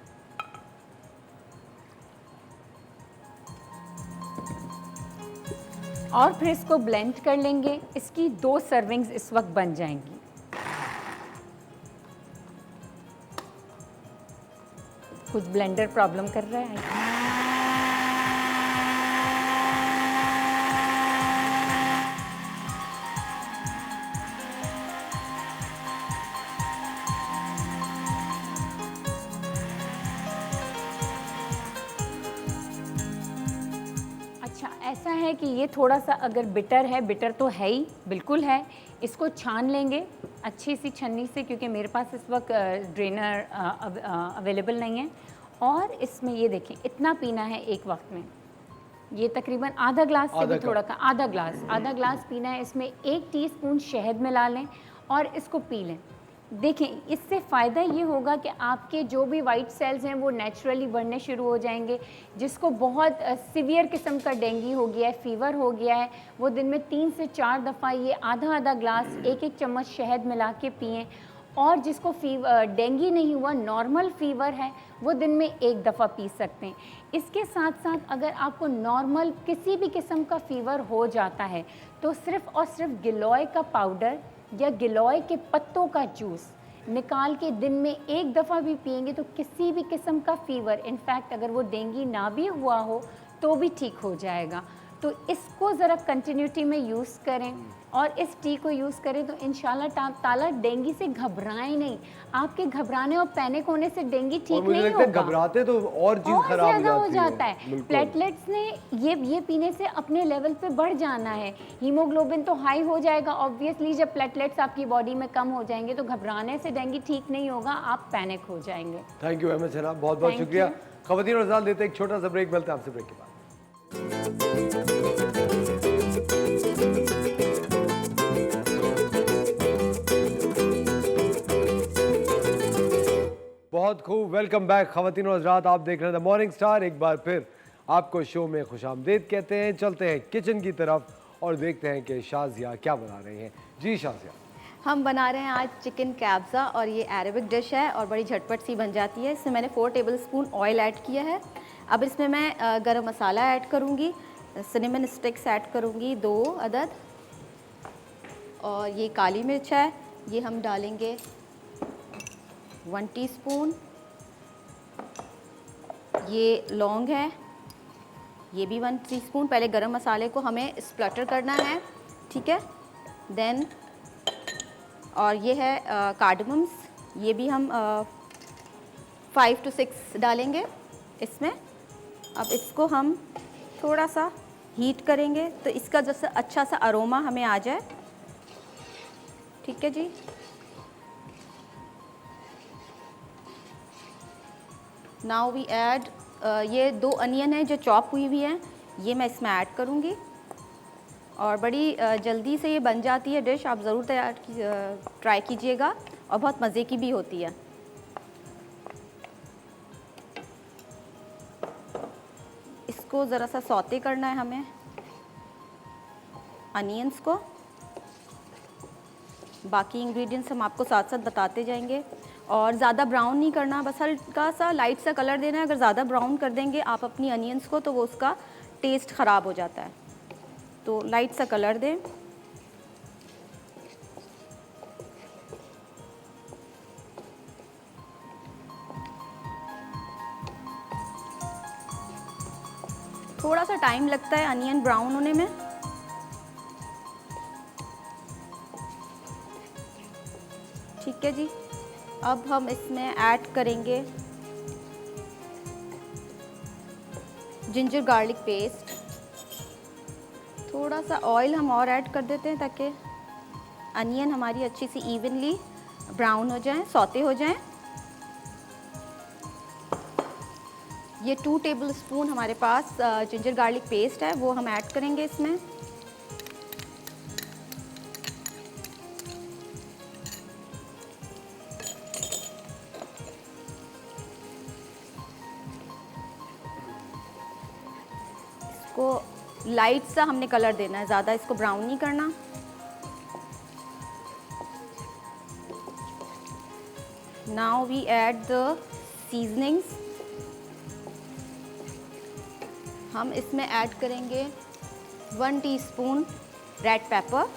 और फिर इसको ब्लेंड कर लेंगे। इसकी 2 सर्विंग्स इस वक्त बन जाएंगी। कुछ ब्लेंडर प्रॉब्लम कर रहा है। अच्छा, ऐसा है कि ये थोड़ा सा अगर बिटर है, बिटर तो है ही, बिल्कुल है, इसको छान लेंगे अच्छी सी छन्नी से, क्योंकि मेरे पास इस वक्त ड्रेनर अवेलेबल नहीं है। और इसमें ये देखें, इतना पीना है एक वक्त में, ये तकरीबन आधा ग्लास से भी थोड़ा का आधा ग्लास पीना है। इसमें 1 टीस्पून शहद मिला लें और इसको पी लें। देखें, इससे फ़ायदा ये होगा कि आपके जो भी वाइट सेल्स हैं वो नेचुरली बढ़ने शुरू हो जाएंगे। जिसको बहुत सीवियर किस्म का डेंगू हो गया है, फीवर हो गया है, वो दिन में 3 से 4 दफ़ा ये आधा ग्लास 1-1 चम्मच शहद मिला के पिएँ। और जिसको डेंगू नहीं हुआ, नॉर्मल फीवर है, वो दिन में 1 दफ़ा पी सकते हैं। इसके साथ साथ अगर आपको नॉर्मल किसी भी किस्म का फीवर हो जाता है तो सिर्फ़ और सिर्फ गिलोय का पाउडर या गिलोय के पत्तों का जूस निकाल के दिन में 1 दफ़ा भी पिएंगे तो किसी भी किस्म का फीवर, इनफैक्ट अगर वो डेंगू ना भी हुआ हो तो भी ठीक हो जाएगा। तो इसको ज़रा कंटिन्यूटी में यूज़ करें और इस टी को यूज़ करें तो इंशाल्लाह ताला डेंगू से घबराएं नहीं। आपके घबराने और पैनिक होने से डेंगू ठीक नहीं होगा,
घबराते तो और चीज़ खराब
हो जाता है। प्लेटलेट्स ने ये पीने से अपने लेवल पे बढ़ जाना है, हीमोग्लोबिन तो हाई हो जाएगा ऑब्वियसली। जब प्लेटलेट्स आपकी बॉडी में कम हो जाएंगे तो घबराने से डेंगू ठीक नहीं होगा, आप पैनिक हो जाएंगे।
थैंक यू अहमद शहनाब, बहुत बहुत शुक्रिया। ख़वातीन और हज़रात, लेते एक छोटा सा ब्रेक, मिलते हैं आपसे ब्रेक के बाद। बहुत खूब, वेलकम बैक ख़वातीन और हज़रात, आप देख रहे हैं द मॉर्निंग स्टार। एक बार फिर आपको शो में खुशामदीद कहते हैं। चलते हैं किचन की तरफ और देखते हैं कि शाज़िया क्या बना रही हैं। जी शाज़िया।
हम बना रहे हैं आज चिकन कैब्ज़ा और ये अरेबिक डिश है और बड़ी झटपट सी बन जाती है। इसमें मैंने 4 टेबलस्पून ऑयल ऐड किया है। अब इसमें मैं गरम मसाला ऐड करूँगी, सिनेमन स्टिक्स ऐड करूँगी 2 अदद, और ये काली मिर्च है, ये हम डालेंगे 1 टीस्पून। ये लौंग है, ये भी 1 टीस्पून। पहले गरम मसाले को हमें स्प्लटर करना है, ठीक है। देन और ये है कार्डमम्स, ये भी हम 5 to 6 डालेंगे इसमें। अब इसको हम थोड़ा सा हीट करेंगे तो इसका जैसा अच्छा सा अरोमा हमें आ जाए, ठीक है जी। नाउ वी ऐड ये 2 अनियन है जो चॉप हुई हुई हैं, ये मैं इसमें ऐड करूँगी। और बड़ी जल्दी से ये बन जाती है डिश, आप ज़रूर ट्राई कीजिएगा और बहुत मज़े की भी होती है। इसको ज़रा सा सौते करना है हमें, अनियंस को। बाकी इंग्रेडिएंट्स हम आपको साथ साथ बताते जाएंगे। और ज़्यादा ब्राउन नहीं करना, बस हल्का सा लाइट सा कलर देना है। अगर ज़्यादा ब्राउन कर देंगे आप अपनी अनियंस को तो वो उसका टेस्ट ख़राब हो जाता है, तो लाइट सा कलर दें। थोड़ा सा टाइम लगता है अनियन ब्राउन होने में। ठीक है जी। अब हम इसमें ऐड करेंगे जिंजर गार्लिक पेस्ट। थोड़ा सा ऑयल हम और ऐड कर देते हैं ताकि अनियन हमारी अच्छी सी इवनली ब्राउन हो जाएं, सौते हो जाएं। ये 2 टेबलस्पून हमारे पास जिंजर गार्लिक पेस्ट है, वो हम ऐड करेंगे इसमें। इसको लाइट सा हमने कलर देना है, ज़्यादा इसको ब्राउन नहीं करना। Now we add the seasonings. हम इसमें ऐड करेंगे 1 टीस्पून रेड पेपर,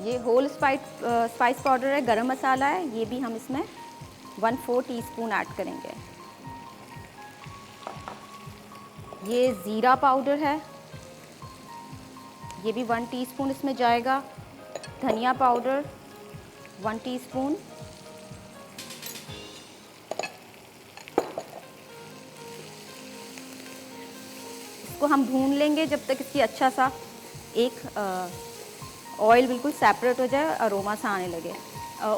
ये होल स्पाइस पाउडर है, गरम मसाला है, ये भी हम इसमें 1/4 टीस्पून ऐड करेंगे। ये ज़ीरा पाउडर है, ये भी 1 टीस्पून इसमें जाएगा। धनिया पाउडर 1 टीस्पून, इसको हम भून लेंगे जब तक इसकी अच्छा सा एक ऑयल बिल्कुल सेपरेट हो जाए, अरोमा सा आने लगे।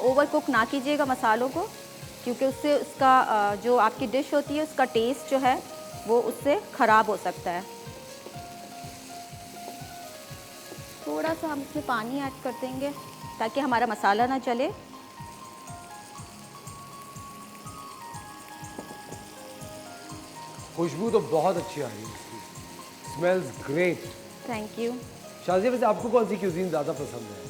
ओवर कुक ना कीजिएगा मसालों को, क्योंकि उससे उसका जो आपकी डिश होती है उसका टेस्ट जो है वो उससे ख़राब हो सकता है। थोड़ा सा हम इसमें पानी ऐड कर देंगे ताकि हमारा मसाला ना जले।
खुशबू तो बहुत अच्छी आ रही है इसकी, smells great.
Thank you.
Shazia, वैसे आपको कौन सी क्यूजीन ज़्यादा पसंद है?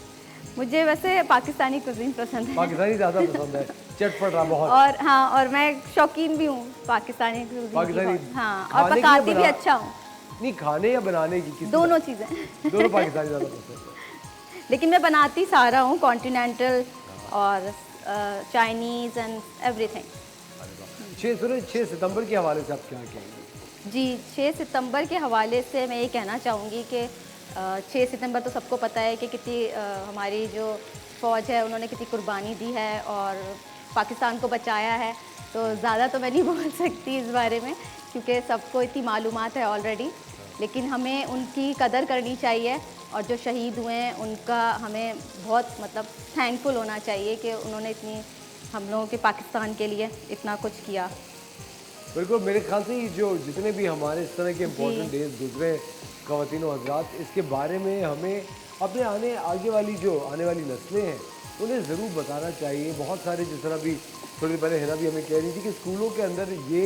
मुझे वैसे पाकिस्तानी कुजीन पसंद है।
पाकिस्तानी ज़्यादा पसंद है, चटपटा बहुत।
और हाँ, और मैं शौकीन भी हूँ पाकिस्तानी कुजीन की
पाकिस्तानी
बहुत। हाँ, और
खाने की
पकाती भी
बना-
अच्छा हूँ।
नहीं, खाने या बनाने की किसी
दोनों चीज़ें।
दोनों पाकिस्तानी ज़्यादा पसंद है।
लेकिन मैं बनाती सारा हूँ, कॉन्टिनेंटल और चाइनीज़ एंड एवरीथिंग।
6 सितंबर के हवाले से आप क्या कहेंगे?
जी, 6 सितंबर के हवाले से मैं ये कहना चाहूँगी कि 6 सितंबर तो सबको पता है कि कितनी हमारी जो फ़ौज है उन्होंने कितनी कुर्बानी दी है और पाकिस्तान को बचाया है। तो ज़्यादा तो मैं नहीं बोल सकती इस बारे में, क्योंकि सबको इतनी मालूमात है ऑलरेडी। लेकिन हमें उनकी कदर करनी चाहिए और जो शहीद हुए हैं उनका हमें बहुत मतलब थैंकफुल होना चाहिए कि उन्होंने इतनी हम लोगों के पाकिस्तान के लिए इतना कुछ किया।
बिल्कुल, मेरे ख्याल से ये जो जितने भी हमारे इस तरह के इम्पोर्टेंट डेज गुजरे ख़वातीन और हज़रात, इसके बारे में हमें अपने आगे वाली नस्लें हैं उन्हें ज़रूर बताना चाहिए। बहुत सारे, जिस तरह भी थोड़ी देर पहले हिना भी हमें कह रही थी कि स्कूलों के अंदर ये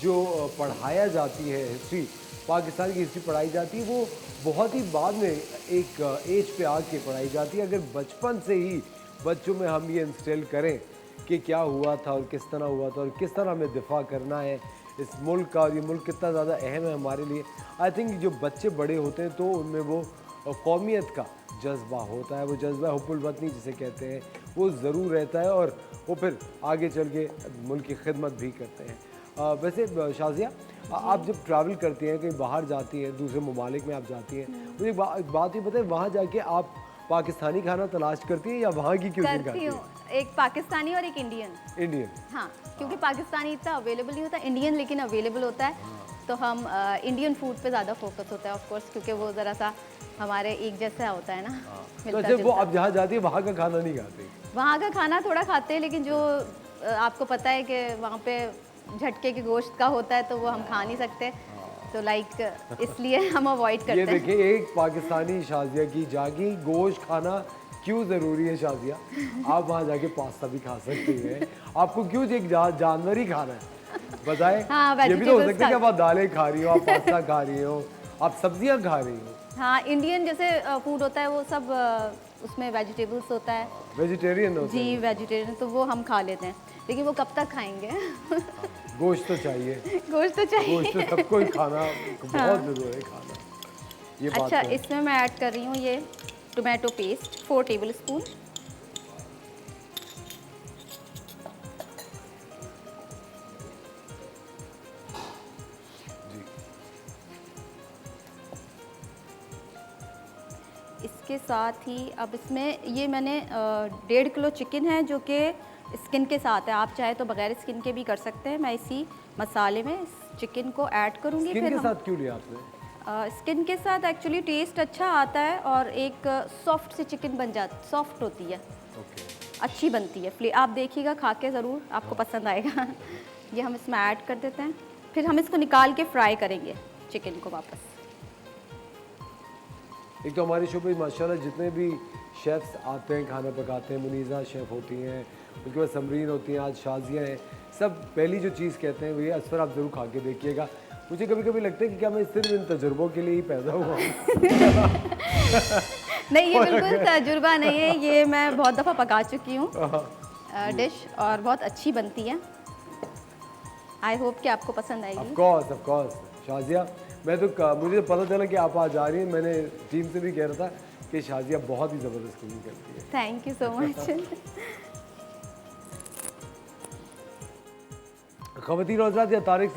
जो पढ़ाया जाती है हिस्ट्री, पाकिस्तान की हिस्ट्री पढ़ाई जाती है, वो बहुत ही बाद में एक एज पे आके पढ़ाई जाती है। अगर बचपन से ही बच्चों में हम ये इंस्टिल करें कि क्या हुआ था और किस तरह हुआ था और किस तरह हमें दिफा करना है इस मुल्क का, और ये मुल्क कितना ज़्यादा अहम है हमारे लिए। आई थिंक जो बच्चे बड़े होते हैं तो उनमें वो कौमियत का जज्बा होता है, वो जज्बा हुब्बुल वतनी जिसे कहते हैं, वो ज़रूर रहता है और वो फिर आगे चल के मुल्क की खिदमत भी करते हैं। वैसे शाजिया, आप जब ट्रैवल करती हैं, कहीं बाहर जाती हैं, दूसरे ममालिक में आप जाती हैं, मुझे एक बात ही बताएं, वहाँ जाके आप पाकिस्तानी खाना तलाश करती हैं या वहाँ की क्यूज़िन खाती
करती
हैं?
हूँ, एक पाकिस्तानी और एक इंडियन।
इंडियन।
हाँ, क्योंकि पाकिस्तानी इतना अवेलेबल नहीं होता, इंडियन लेकिन अवेलेबल होता है। तो हम इंडियन फूड पे ज़्यादा फोकस होता है ऑफ कोर्स, क्योंकि वो ज़रा सा हमारे एक जैसा होता है ना।
तो अच्छा, वो आप जहाँ जाती है वहाँ का खाना नहीं खाते?
वहाँ का खाना थोड़ा खाते हैं, लेकिन जो आपको पता है कि वहाँ पे झटके के गोश्त का होता है तो वो हम खा नहीं सकते, तो लाइक इसलिए हम अवॉइड करते
ये
हैं।
देखिए, एक पाकिस्तानी शाजिया की जागी गोश्त खाना क्यों ज़रूरी है। शाजिया, आप वहाँ जाके पास्ता भी खा सकती हैं, आपको क्यों एक जानवर ही खाना है बताएं?
हाँ,
ये भी तो हो
vegetables
सकता है कि आप दालें खा रही हो, आप पास्ता खा रही हो, आप सब्जियां खा रही हो।
हाँ, इंडियन जैसे फूड होता है वो सब उसमें वेजिटेबल्स होता है।
वेजिटेरियन होते
जी,
हैं।
वेजिटेरियन तो वो हम खा लेते हैं, लेकिन वो कब तक खाएंगे?
गोश्त तो चाहिए,
गोश्त तो चाहिए।
गोश्त तो सबको ही खाना बहुत ज़रूरी है खाना, ये बात
अच्छा,
तो है।
इसमें मैं ऐड कर रही हूँ ये टोमेटो पेस्ट 4 टेबल स्पून। इसके साथ ही अब इसमें ये मैंने 1.5 किलो चिकन है जो कि स्किन के साथ है, आप चाहे तो बगैर स्किन के भी कर सकते हैं। मैं इसी मसाले में इस चिकन को ऐड करूँगी।
स्किन
फिर
के
हम
साथ क्यों लिया आपने?
स्किन के साथ एक्चुअली टेस्ट अच्छा आता है और एक सॉफ्ट सी चिकन बन जाती, सॉफ्ट होती है, अच्छी बनती है। आप देखिएगा खा के ज़रूर, आपको पसंद आएगा। ये हम इसमें ऐड कर देते हैं, फिर हम इसको निकाल के फ्राई करेंगे चिकन को वापस।
एक तो हमारे शो पे माशाल्लाह जितने भी शेफ़्स आते हैं, खाना पकाते हैं, मुनीज़ा शेफ़ होती हैं, उसके बाद समरीन होती हैं, आज शाजियाँ हैं, सब पहली जो चीज़ कहते हैं वो ये असफर आप ज़रूर खा के देखिएगा। मुझे कभी कभी लगता है कि क्या मैं सिर्फ इन तजुर्बों के लिए ही पैदा हुआ हूँ।
नहीं, ये बिल्कुल तजुर्बा नहीं है, ये मैं बहुत दफ़ा पका चुकी हूँ डिश और बहुत अच्छी बनती है। आई होप कि आपको पसंद आएगी।
ऑफ कोर्स शाजिया, मैं तो मुझे तो पता चला कि आप आज आ रही हैं, मैंने टीम से भी कह रहा था कि शाजिया बहुत ही ज़बरदस्त कुकिंग करती है।
Thank you so much.
ख़वातीन और हज़रात, या तारिक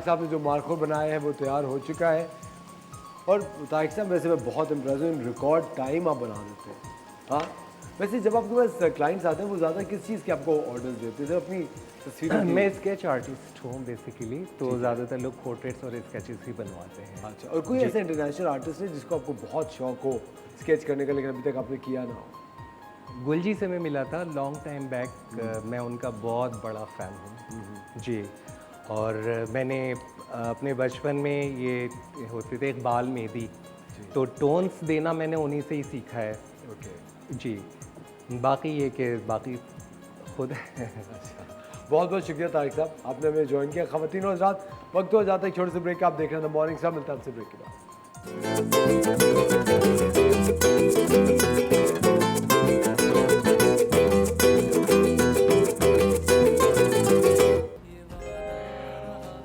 साहब ने जो मार्को बनाया है वो तैयार हो चुका है। और तारिक साहब वैसे मैं बहुत इम्प्रेस हूँ, इन रिकॉर्ड टाइम आप बना देते हैं। हाँ, वैसे जब आपके पास क्लाइंट्स आते हैं वो ज़्यादा किस चीज़ के आपको ऑर्डर्स देते हैं? अपनी तस्वीर
मैं स्केच आर्टिस्ट हूँ बेसिकली, तो ज़्यादातर लोग पोर्ट्रेट्स और स्केचेस ही बनवाते हैं।
अच्छा, और कोई ऐसा इंटरनेशनल आर्टिस्ट है जिसको आपको बहुत शौक हो स्केच करने का लेकिन अभी तक आपने किया ना हो?
गुलजी से मैं मिला था लॉन्ग टाइम बैक, मैं उनका बहुत बड़ा फ़ैन हूँ जी। और मैंने अपने बचपन में ये होते थे इकबाल मेहदी, तो टोन्स देना मैंने उन्हीं से ही सीखा है।
ओके
जी, बाकी ये कि बाकी खुद
बहुत बहुत शुक्रिया तारिक साहब, आपने हमें ज्वाइन किया। ख़वातीन और हज़रात, वक्त हो जाता है एक छोटे से ब्रेक का। आप देख रहे हैं द मॉर्निंग स्टार, मिलता है आपसे ब्रेक के बाद।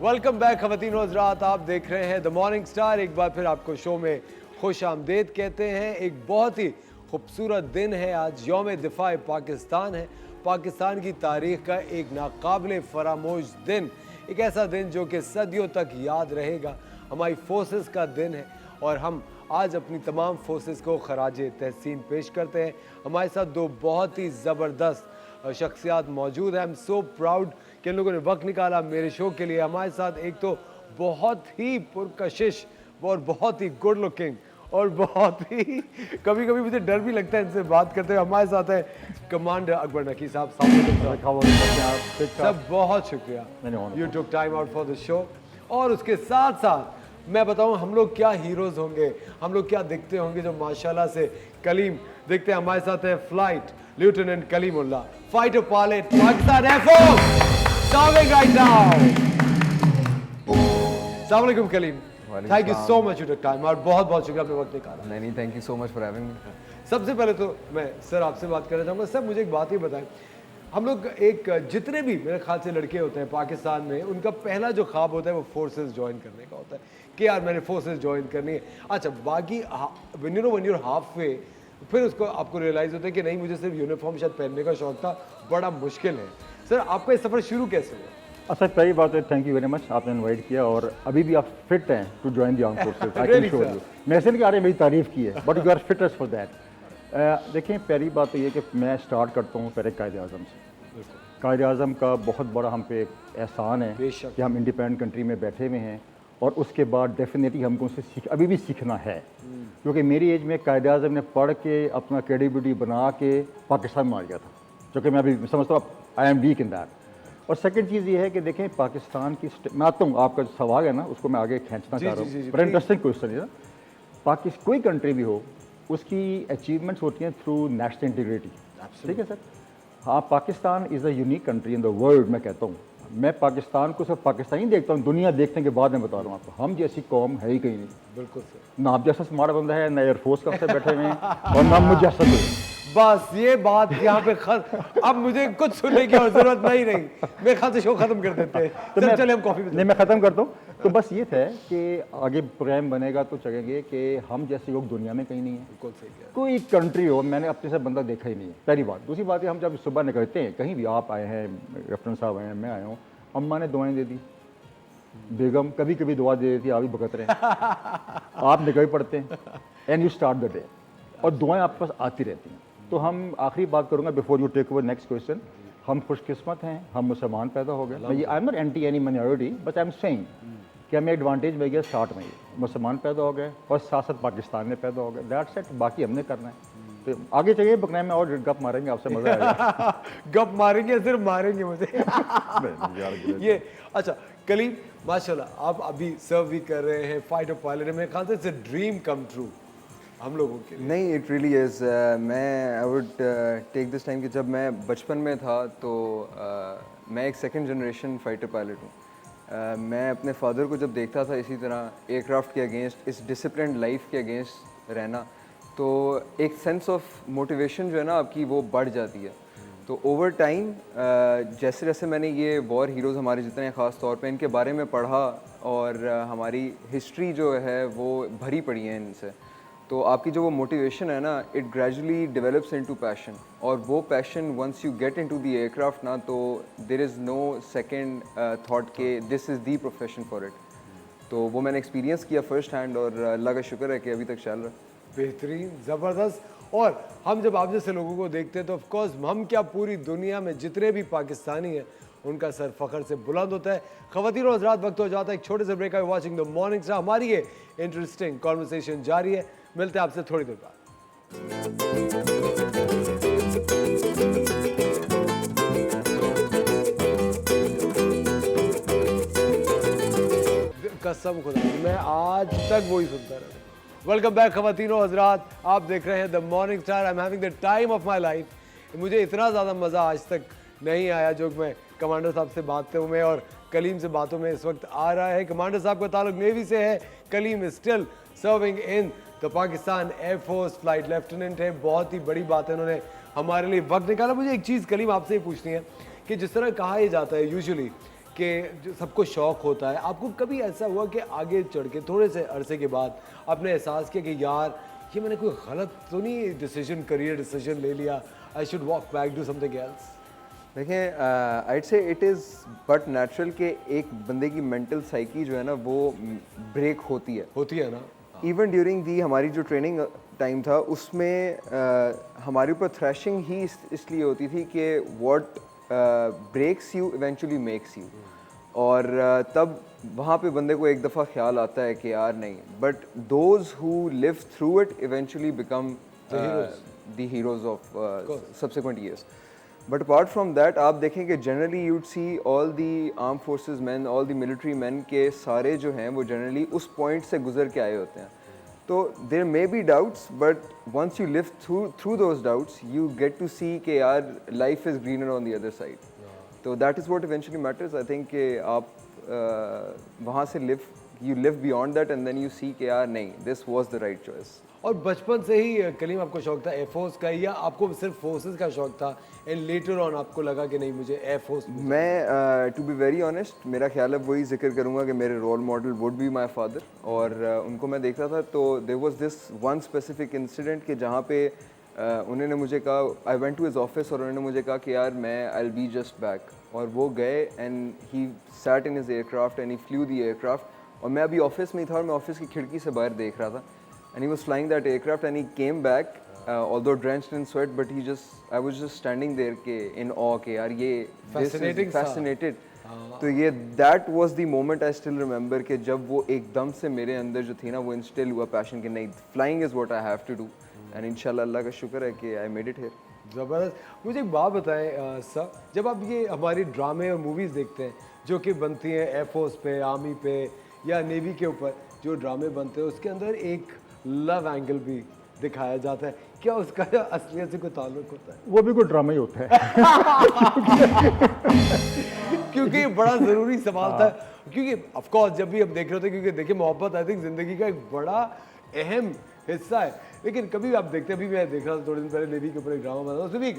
वेलकम बैक ख़वातीन और हज़रात, आप देख रहे हैं द मॉर्निंग स्टार। एक बार फिर आपको शो में खुश आमदेद कहते हैं। एक बहुत ही खूबसूरत दिन है आज, यौम दिफा पाकिस्तान है। पाकिस्तान की तारीख़ का एक नाकाबिले फरामोश दिन, एक ऐसा दिन जो कि सदियों तक याद रहेगा। हमारी फोर्सेस का दिन है और हम आज अपनी तमाम फोर्सेस को खराज तहसीन पेश करते हैं। हमारे साथ दो बहुत ही ज़बरदस्त शख्सियात मौजूद हैं। आई एम सो प्राउड कि इन लोगों ने वक्त निकाला मेरे शो के लिए। हमारे साथ एक तो बहुत ही पुरकशिश और बहुत ही गुड लुकिंग और बहुत ही कभी कभी मुझे डर भी लगता है इनसे बात करते हुए, हमारे साथ है कमांडर अकबर नकी साहब। सब बहुत शुक्रिया, you took time out for the show. और उसके साथ साथ मैं बताऊं हम लोग क्या हीरोज होंगे, हम लोग क्या दिखते होंगे जो माशाल्लाह से कलीम दिखते हैं। हमारे साथ है flight lieutenant Kalimullah, fighter pilot Pakistan air force, serving right now. अस्सलाम वालेकुम Kaleem, thank you so much you took time और बहुत बहुत शुक्रिया आपने वक्त निकाला।
नहीं, thank you so much for having me.
सबसे पहले तो मैं सर आपसे बात करना चाहूँगा। सर मुझे एक बात ही बताएं, हम लोग एक जितने भी मेरे ख्याल से लड़के होते हैं पाकिस्तान में, उनका पहला जो ख्वाब होता है वो फोर्सेस ज्वाइन करने का होता है कि यार मैंने फोर्सेस ज्वाइन करनी है। अच्छा, बाकी when you are half way, फिर उसको आपको रियलाइज़ होता है कि नहीं, मुझे सिर्फ यूनिफॉर्म शायद पहनने का शौक था, बड़ा मुश्किल है। सर आपका ये सफ़र शुरू कैसे हुआ?
अच्छा, पहली बात है थैंक यू वेरी मच, आपने इनवाइट किया और अभी भी आप फिट हैं to join the armed forces. I can show you, मैं ऐसे नहीं कह रहा मेरी तारीफ़ की है, but you are fit for that. देखें, पहली बात तो ये कि मैं स्टार्ट करता हूँ पहले कायद आज़म से। कायद आज़म का बहुत बड़ा हम पे एक एहसान है कि हम इंडिपेंडेंट कंट्री में बैठे हुए हैं और उसके बाद डेफिनेटली हमको उससे अभी भी सीखना है, क्योंकि मेरी एज में कायद आज़म ने पढ़ के अपना क्रेडिबिलिटी बना के पाकिस्तान में आ गया था, जो कि मैं अभी समझता हूँ I am weak in that. और सेकंड चीज़ ये है कि देखें पाकिस्तान की, मैं आता हूँ, आपका जो सवाल है ना उसको मैं आगे खींचना चाह रहा हूँ, बड़ा इंटरेस्टिंग क्वेश्चन है ना। कोई कंट्री भी हो उसकी अचीवमेंट्स होती हैं थ्रू नेशनल इंटीग्रिटी, ठीक है सर। हाँ, Pakistan is a unique country in the world. मैं कहता हूँ, मैं पाकिस्तान को सिर्फ पाकिस्तानी देखता हूँ, दुनिया देखने के बाद मैं बता रहा हूँ आपको, हम जैसी कौम है ही कहीं नहीं।
बिल्कुल सर,
ना आप जैसा स्मार्ट बंदा है, ना एयरफोर्स का अफसर बैठे हुए हैं और ना मुझ जैसा कोई।
बस ये बात यहाँ पे अब मुझे कुछ सुनने की और जरूरत नहीं रही। मेरे ख्याल से शो खत्म कर देते हैं। तो चले हम कॉफी
नहीं, मैं ख़त्म करता हूँ। तो बस ये था कि आगे प्रोग्राम बनेगा तो चलेंगे कि हम जैसे लोग दुनिया में कहीं नहीं है।
बिल्कुल सही है।
कोई कंट्री हो, मैंने अपने से बंदा देखा ही नहीं है, पहली बात। दूसरी बात है, हम जब सुबह निकलते हैं कहीं भी, आप आए हैं, रेफरेंस साहब आए हैं, मैं आया हूँ, अम्मा ने दुआएं दे दी, बेगम कभी कभी दुआ दे देती, आप भी बकत रहे आप निकल पड़ते हैं and you start the day, और दुआएं आपके पास आती रहती हैं। तो हम आखिरी बात करूँगा before you take over next question, हम खुशकिस्मत हैं, हम मुसलमान पैदा हो गए। I am not anti any minority, but I am saying कि हमें एडवांटेज मिल गया स्टार्ट में, मुसलमान पैदा हो गए और साथ साथ पाकिस्तान में पैदा हो गए, दैट्स इट। बाकी हमने करना है। तो आगे चलिए बकने में और गप मारेंगे, आपसे मजा आएगा।
गप मारेंगे, सिर्फ मारेंगे मुझे। ये अच्छा कलीम, माशाल्लाह आप अभी सर्व भी कर रहे हैं, फाइटर पायलट है, मेरे ख्याल से it's a dream come true हम लोगों के लिए।
नहीं, इट रियली इज़। मैं I would take this time कि जब मैं बचपन में था तो मैं एक सेकंड जनरेशन फाइटर पायलट हूँ। मैं अपने फादर को जब देखता था इसी तरह एयरक्राफ्ट के अगेंस्ट, इस डिसिप्लिन लाइफ के अगेंस्ट रहना, तो एक सेंस ऑफ मोटिवेशन जो है ना आपकी वो बढ़ जाती है। तो ओवर टाइम जैसे जैसे मैंने ये वॉर हीरोज़ हमारे जितने हैं ख़ास तौर पे इनके बारे में पढ़ा और हमारी हिस्ट्री जो है वो भरी पड़ी है इनसे, तो आपकी जो वो मोटिवेशन है ना, it gradually develops into passion, और वो passion once you get into the aircraft ना, तो there is no second thought के this is the profession for it. तो वो मैंने एक्सपीरियंस किया फर्स्ट हैंड और अल्लाह का शुक्र है कि अभी तक चल रहा है।
बेहतरीन, ज़बरदस्त। और हम जब आप जैसे लोगों को देखते हैं तो ऑफ कोर्स हम क्या, पूरी दुनिया में जितने भी पाकिस्तानी हैं उनका सर फखर से बुलंद होता है। ख़वातीन और हज़रात, वक्त हो जाता है एक छोटे से ब्रेक का। Watching the morning star. हमारी ये इंटरेस्टिंग कॉन्वर्सेशन जारी है, मिलते हैं आपसे थोड़ी देर बाद। कसम खुदा की, मैं आज तक वही सुनता रहा। वेलकम बैक ख़वातीन और हज़रात, आप देख रहे हैं the morning star. I am having the time of my life. मुझे इतना ज़्यादा मज़ा आज तक नहीं आया जो मैं कमांडर साहब से बातों में और कलीम से बातों में इस वक्त आ रहा है। कमांडर साहब का ताल्लुक नेवी से है, Kaleem is still serving in the Pakistan air force, flight lieutenant है। बहुत ही बड़ी बात है, उन्होंने हमारे लिए वक्त निकाला। मुझे एक चीज़ कलीम आपसे ही पूछनी है कि जिस तरह कहा ही जाता है यूजुअली कि सबको शौक़ होता है, आपको कभी ऐसा हुआ कि आगे चढ़ के थोड़े से अरसे के बाद आपने एहसास किया कि यार ये मैंने कोई गलत तो नहीं डिसीजन, करियर डिसीजन ले लिया, I should walk back do something else?
देखें, आइड से इट इज़ बट नेचुरल कि एक बंदे की मेंटल साइकी जो है ना वो ब्रेक होती है
ना।
इवन ड्यूरिंग दी हमारी जो ट्रेनिंग टाइम था उसमें हमारे ऊपर थ्रैशिंग ही इसलिए होती थी कि what breaks you eventually makes you, और तब वहाँ पे बंदे को एक दफ़ा ख्याल आता है कि यार नहीं, but those who live through it eventually become the heroes of subsequent years. But apart from that आप देखें कि generally you'd see all the arm forces man, all the military man के सारे जो हैं वो जनरली उस पॉइंट से गुजर के आए होते हैं। तो there may be doubts, but once you live through those doubts you get to see कि यार life is greener on the other side. तो that is what eventually matters. I think कि आप वहाँ से you live beyond that and then you see कि यार नहीं, this was the right choice.
और बचपन से ही कलीम आपको शौक था एयरफोर्स का, या आपको सिर्फ फोर्सेस का शौक था एंड लेटर ऑन आपको लगा कि नहीं मुझे एयरफोर्स?
मैं टू बी वेरी ऑनेस्ट, मेरा ख्याल है वही जिक्र करूँगा कि मेरे role model would be my father, और उनको मैं देखता था तो there was this one specific incident कि जहाँ पे उन्होंने मुझे कहा, I went to his office और उन्होंने मुझे कहा कि यार मैं I will be just back, और वो गए and he sat in his aircraft and he flew the aircraft, और मैं अभी ऑफिस में ही था और मैं ऑफिस की खिड़की से बाहर देख रहा था, and he was flying that aircraft and he came back although drenched in sweat, but I was just standing there in awe कि यार ये fascinated। तो ये that was the moment I still remember कि जब वो एकदम से मेरे अंदर जो थी ना वो इंस्टिल हुआ पैशन कि नहीं, flying is what I have to do, and इंशाल्लाह अल्लाह का शुक्र है कि I made it here।
ज़बरदस्त। मुझे एक बात बताएं सर, जब आप ये हमारी ड्रामे और मूवीज़ देखते हैं जो कि बनती हैं एयरफोर्स पे, आर्मी पे या नेवी के ऊपर जो ड्रामे बनते हैं, उसके अंदर एक लव एंगल भी दिखाया जाता है, क्या उसका असलियत से कोई ताल्लुक होता है?
वो भी कोई ड्रामा ही होता है।
क्योंकि ये बड़ा ज़रूरी सवाल था, क्योंकि ऑफ कोर्स जब भी हम देख रहे होते हैं, क्योंकि देखिए मोहब्बत आई थिंक ज़िंदगी का एक बड़ा अहम हिस्सा है, लेकिन कभी आप देखते हैं, अभी मैं देख रहा था थोड़े दिन पहले नेवी के ऊपर एक ड्रामा बना, उसमें भी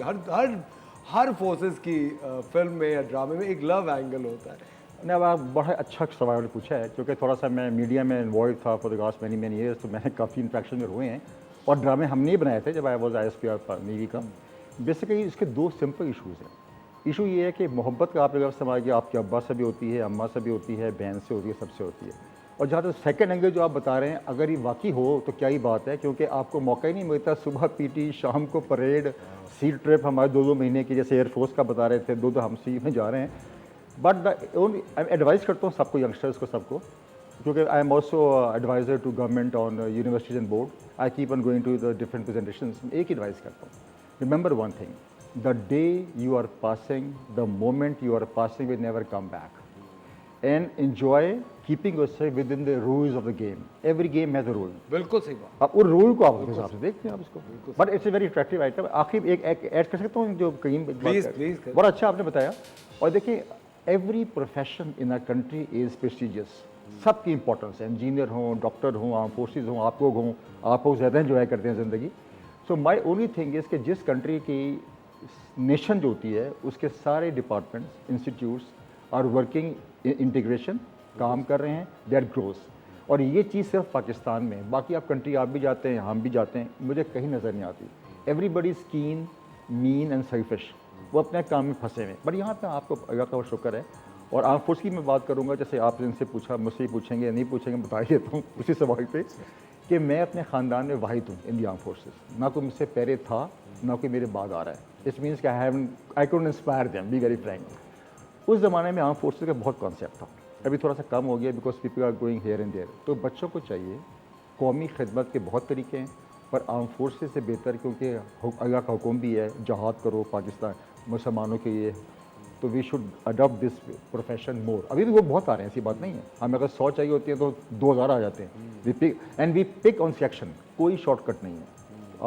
हर फोर्सेस की फिल्म में या ड्रामे में एक लव एंगल होता है।
नहीं, अब आप बड़ा अच्छा सवाल पूछा है, क्योंकि थोड़ा सा मैं मीडिया में इन्वॉल्व था for the last many years, तो मैंने काफ़ी इंट्रैक्शन में हुए हैं, और ड्रामे हमने ही बनाए थे जब आई वॉज ISPR नेवी का। बेसिकली इसके दो सिंपल इशूज़ हैं। इशू ये है कि मोहब्बत का आप अगर समझ के आपके अब्बा से भी होती है, अम्मा से भी होती है, बहन से होती है, सबसे होती है। और जहाँ तक सेकेंड एंगल जो आप बता रहे हैं, अगर ये वाकई हो तो क्या ही बात है, क्योंकि आपको मौका ही नहीं मिलता। सुबह PT, शाम को परेड, सी ट्रिप हमारे 2-2 महीने की, जैसे एयरफोर्स का बता रहे थे, 2 हम सी में जा रहे हैं। बट एडवाइस करता हूँ सबको, यंगस्टर्स को, सबको, क्योंकि I am also adviser to government on universities and board, I keep on going to the different presentations. एक ही एडवाइस करता हूँ, remember one thing, the day you are passing, the moment you are passing will never come back, and enjoy keeping yourself within the rules of the game. Every game has a rule.
बिल्कुल सही बात।
आप उन rule को आप हिसाब से देखते हैं आप इसको, but it's a very attractive item. आखिर एक ऐड कर सकता हूँ जो कहीं बहुत अच्छा आपने बताया। और देखिए, every profession in our country is prestigious, सबकी इंपॉर्टेंस है, इंजीनियर हों, डॉक्टर हों, आर्म फोर्सेज हों, आप लोग हों, आप लोग ज़्यादा इंजॉय करते हैं ज़िंदगी। सो माई ओनली थिंग इज़ कि जिस कंट्री की नेशन जो होती है उसके सारे departments, institutes are working integration, काम कर रहे हैं, दैट ग्रोथ। और ये चीज़ सिर्फ पाकिस्तान में, बाकी आप कंट्री आप भी जाते हैं, हम भी जाते हैं, मुझे कहीं नज़र नहीं आती। एवरीबडी इज़ कीन, मीन एंड सेल्फिश, वो अपने काम में फंसे हुए हैं। बट यहाँ पे आपको अल्लाह का शुक्र है। और आर्म फोर्स की मैं बात करूँगा, जैसे आपने इनसे पूछा, मुझसे ही पूछेंगे या नहीं पूछेंगे, बता ही देता हूँ उसी सवाल पे कि मैं अपने ख़ानदान में वाहिद हूँ इन दी आर्म फोर्सेस। ना कोई मुझसे पहले था, ना कोई मेरे बाद आ रहा है। इट मीन्स कि I could inspire them, be very Frank. उस ज़माने में आर्म फोर्सेस का बहुत कॉन्सेप्ट था, अभी थोड़ा सा कम हो गया because people are going here and there. तो बच्चों को चाहिए, कौमी खिदमत के बहुत तरीके हैं, पर आर्म फोर्सेस से बेहतर, क्योंकि अल्लाह का हुक्म भी है जहाद करो पाकिस्तान मुसलमानों के लिए, तो we should adopt this profession more. अभी भी वो बहुत आ रहे हैं, ऐसी बात नहीं है। हमें अगर 100 चाहिए होती है तो 2000 आ जाते हैं। वी पिक ऑन सिलेक्शन, कोई शॉर्टकट नहीं है।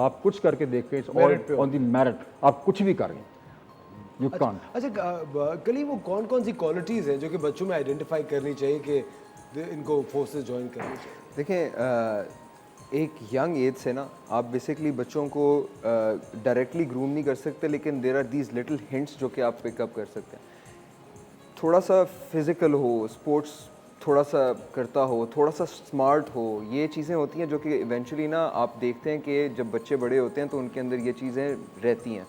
आप कुछ करके देखें, ऑन द मेरिट, आप कुछ भी करें, यू कांट।
अच्छा कली, वो कौन कौन सी क्वालिटीज़ हैं जो कि बच्चों में आइडेंटिफाई करनी चाहिए कि इनको फोर्सेस ज्वाइन करनी चाहिए?
देखें, एक यंग एज से ना आप बेसिकली बच्चों को डायरेक्टली ग्रूम नहीं कर सकते, लेकिन there are these little hints जो कि आप पिकअप कर सकते हैं। थोड़ा सा फिज़िकल हो, स्पोर्ट्स थोड़ा सा करता हो, थोड़ा सा स्मार्ट हो, ये चीज़ें होती हैं जो कि इवेंचुअली ना आप देखते हैं कि जब बच्चे बड़े होते हैं तो उनके अंदर ये चीज़ें रहती हैं।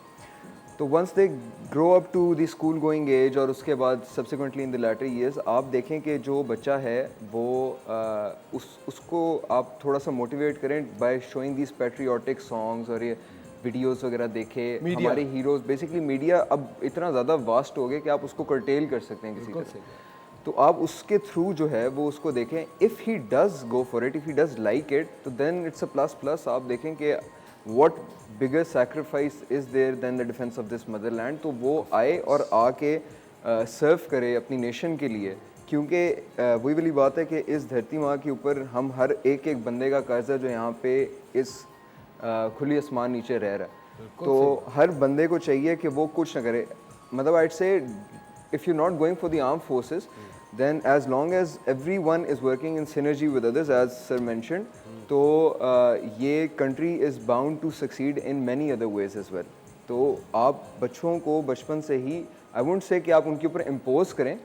तो once they grow up to the school going age और उसके बाद subsequently in the later years, आप देखें कि जो बच्चा है वो उसको आप थोड़ा सा मोटिवेट करें by showing these patriotic songs, और ये वीडियोस वगैरह देखें। हमारे हीरोज़, बेसिकली मीडिया अब इतना ज़्यादा वास्ट हो गया कि आप उसको कर्टेल कर सकते हैं किसी तरह। तो आप उसके थ्रू जो है वो उसको देखें। If he does go for it, if he does like it, तो then it's a plus plus. आप देखें कि what bigger sacrifice is there than the defense of this motherland। तो वो आए और आके सर्व करे अपनी नेशन के लिए, क्योंकि वही वाली बात है कि इस धरती माँ के ऊपर हम हर एक एक बंदे का कर्ज है जो यहाँ पे इस खुली आसमान नीचे रह रहा है। तो हर बंदे को चाहिए कि वो कुछ ना करे। मतलब I'd say if you're not going for the armed forces, then as long as everyone is working in synergy with others, as sir mentioned, तो ये country is bound to succeed in many other ways as well. तो आप बच्चों को बचपन से ही, I won't say कि आप उनके ऊपर इम्पोज करें,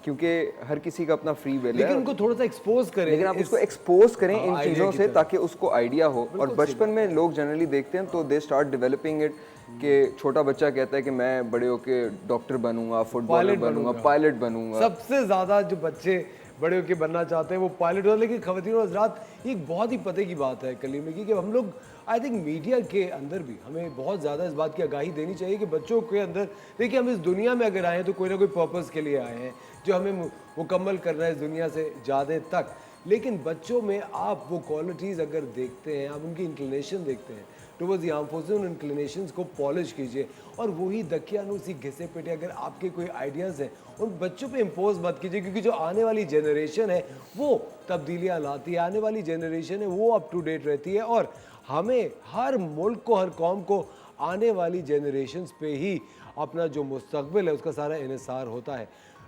क्योंकि हर किसी का अपना फ्री विल है,
लेकिन उनको थोड़ा सा एक्सपोज करें,
लेकिन आप उसको एक्सपोज करें इन चीज़ों से ताकि उसको आइडिया हो। और बचपन में लोग जनरली देखते हैं तो दे स्टार्ट डेवलपिंग इट, कि छोटा बच्चा कहता है कि मैं बड़े होके डॉक्टर बनूंगा, फुटबॉलर बनूंगा, पायलट बनूंगा।
सबसे ज़्यादा जो बच्चे बड़े होकर बनना चाहते हैं वो पायलट हो। लेकिन ख़वातीन और हज़रात, ये एक बहुत ही पते की बात है कलीम में कि हम लोग, आई थिंक मीडिया के अंदर भी हमें बहुत ज़्यादा इस बात की आगाही देनी चाहिए कि बच्चों के अंदर, देखिए हम इस दुनिया में अगर आए हैं तो कोई ना कोई पर्पस के लिए आए हैं जो हमें मुकम्मल करना है इस दुनिया से ज़्यादा तक। लेकिन बच्चों में आप वो क्वालिटीज़ अगर देखते हैं, आप उनकी इंक्लिनेशन देखते हैं टुवर्ड्स द आर्म फोर्सेस, उन इंक्लिनेशंस को पॉलिश कीजिए और वही दकियानूसी घिसे पिटे अगर आपके कोई आइडियाज़ हैं उन बच्चों पे इम्पोज मत कीजिए, क्योंकि जो आने वाली जनरेशन है वो तब्दीलियाँ लाती है, आने वाली जनरेशन है वो अप टू डेट रहती है। और हमें हर मुल्क को, हर कौम को आने वाली जनरेशन्स पे ही अपना जो मुस्तकबिल है उसका सारा इन्हिसार होता है।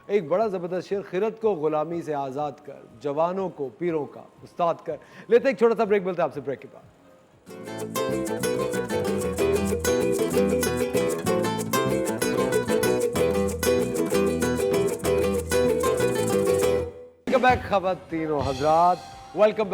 एक बड़ा ज़बरदस्त शेर, खिरत को ग़ुलामी से आज़ाद कर, जवानों को पीरों का उस्ताद कर। लेते एक छोटा सा ब्रेक, मिलता है आपसे ब्रेक के बाद। वेलकम बैक ख़वातीन और हज़रात, वेलकम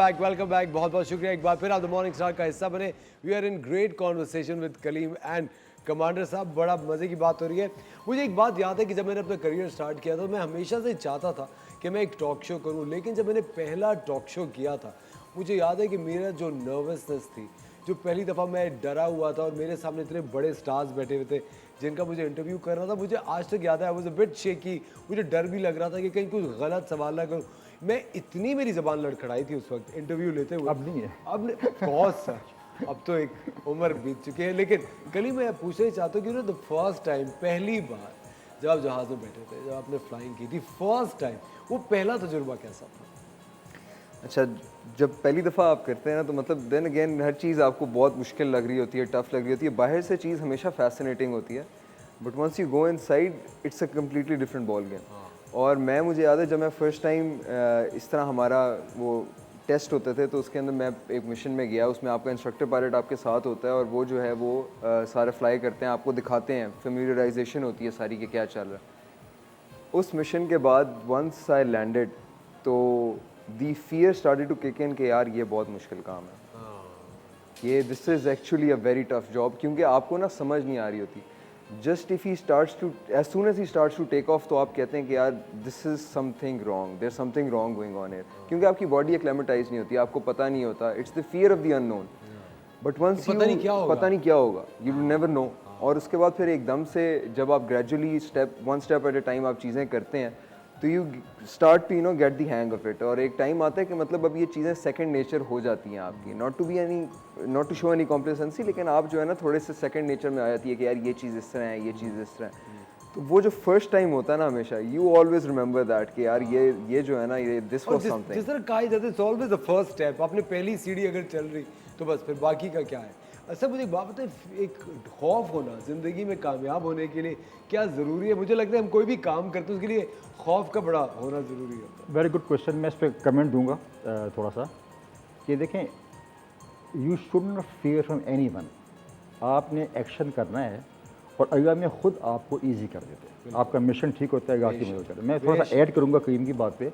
बैक। बहुत बहुत शुक्रिया एक बार फिर आप द मॉर्निंग स्टार का हिस्सा बने। We are in great conversation with Kaleem and commander साहब। बड़ा मज़े की बात हो रही है। मुझे एक बात याद है कि जब मैंने अपना करियर स्टार्ट किया था मैं हमेशा से चाहता था कि मैं एक टॉक शो करूं, लेकिन जब मैंने पहला टॉक शो किया था मुझे याद है कि मेरा जो नर्वसनेस थी, जो पहली दफ़ा मैं डरा हुआ था और मेरे सामने इतने बड़े स्टार्स बैठे हुए थे जिनका मुझे इंटरव्यू करना था, मुझे आज तक याद है I was a bit shaky. मुझे डर भी लग रहा था कि कहीं कुछ गलत सवाल ना करूँ। मैं इतनी मेरी ज़बान लड़खड़ाई थी उस वक्त इंटरव्यू लेते हुए।
अब नहीं है,
अब बहुत सर, अब तो एक उम्र बीत चुकी है। लेकिन कल मैं पूछना ही चाहता हूँ कि द फर्स्ट टाइम, पहली बार जब आप जहाज़ में बैठे थे, जब आपने फ्लाइंग की थी फर्स्ट टाइम, वो पहला तजुर्बा कैसा था?
अच्छा, जब पहली दफ़ा आप करते हैं ना तो मतलब देन अगेन हर चीज़ आपको बहुत मुश्किल लग रही होती है, टफ़ लग रही होती है। बाहर से चीज़ हमेशा फैसिनेटिंग होती है, but once you go inside it's a completely different ball game. और मुझे याद है जब मैं फ़र्स्ट टाइम इस तरह हमारा वो टेस्ट होते थे, तो उसके अंदर मैं एक मिशन में गया, उसमें आपका इंस्ट्रक्टर पायलट आपके साथ होता है और वो जो है वो सारे फ्लाई करते हैं, आपको दिखाते हैं, फेमिलियराइजेशन होती है सारी कि क्या चल रहा है। उस मिशन के बाद वंस आई लैंडेड तो the fear started to kick in कि यार ये बहुत मुश्किल काम है, ये this is actually a very tough job, क्योंकि आपको ना समझ नहीं आ रही होती। Just if he starts to as soon as he starts to take off, तो आप कहते हैं कि यार this is something wrong, there something wrong going on here, क्योंकि आपकी बॉडी एक्लेमेटाइज नहीं होती, आपको पता नहीं होता, it's the fear of the unknown. But once
पता नहीं क्या होगा,
यू विल नेवर नो। और उसके बाद फिर एकदम से जब आप gradually one step at a time आप चीज़ें करते हैं, तो you start to get the hang of it, और एक टाइम आता है कि मतलब अब ये चीज़ें सेकंड नेचर हो जाती हैं आपकी, not to show any complacency, लेकिन आप जो है ना थोड़े से सेकंड नेचर में आ जाती है कि यार ये चीज़ इस तरह है, ये चीज़ इस तरह है। तो वो जो फर्स्ट टाइम होता है ना, हमेशा यू ऑलवेज रिमेंबर दैट कि यार ये जो है ना, ये दिस वाज समथिंग।
जिस तरह कहा जाता है it's always the first step, आपने पहली सीढ़ी अगर चल रही तो बस फिर बाकी का क्या है। अच्छा मुझे एक बात बताए, एक खौफ होना ज़िंदगी में कामयाब होने के लिए क्या ज़रूरी है? मुझे लगता है हम कोई भी काम करते हैं उसके लिए खौफ का बड़ा होना ज़रूरी होता है।
Very good question. मैं इस पर कमेंट दूंगा थोड़ा सा कि देखें, you should not fear from anyone. आपने एक्शन करना है और अल्लाह में खुद आपको इजी कर देते हैं, आपका मिशन ठीक होता है, आपकी मदद करते हैं। मैं थोड़ा सा ऐड करूँगा करीम की बात पे।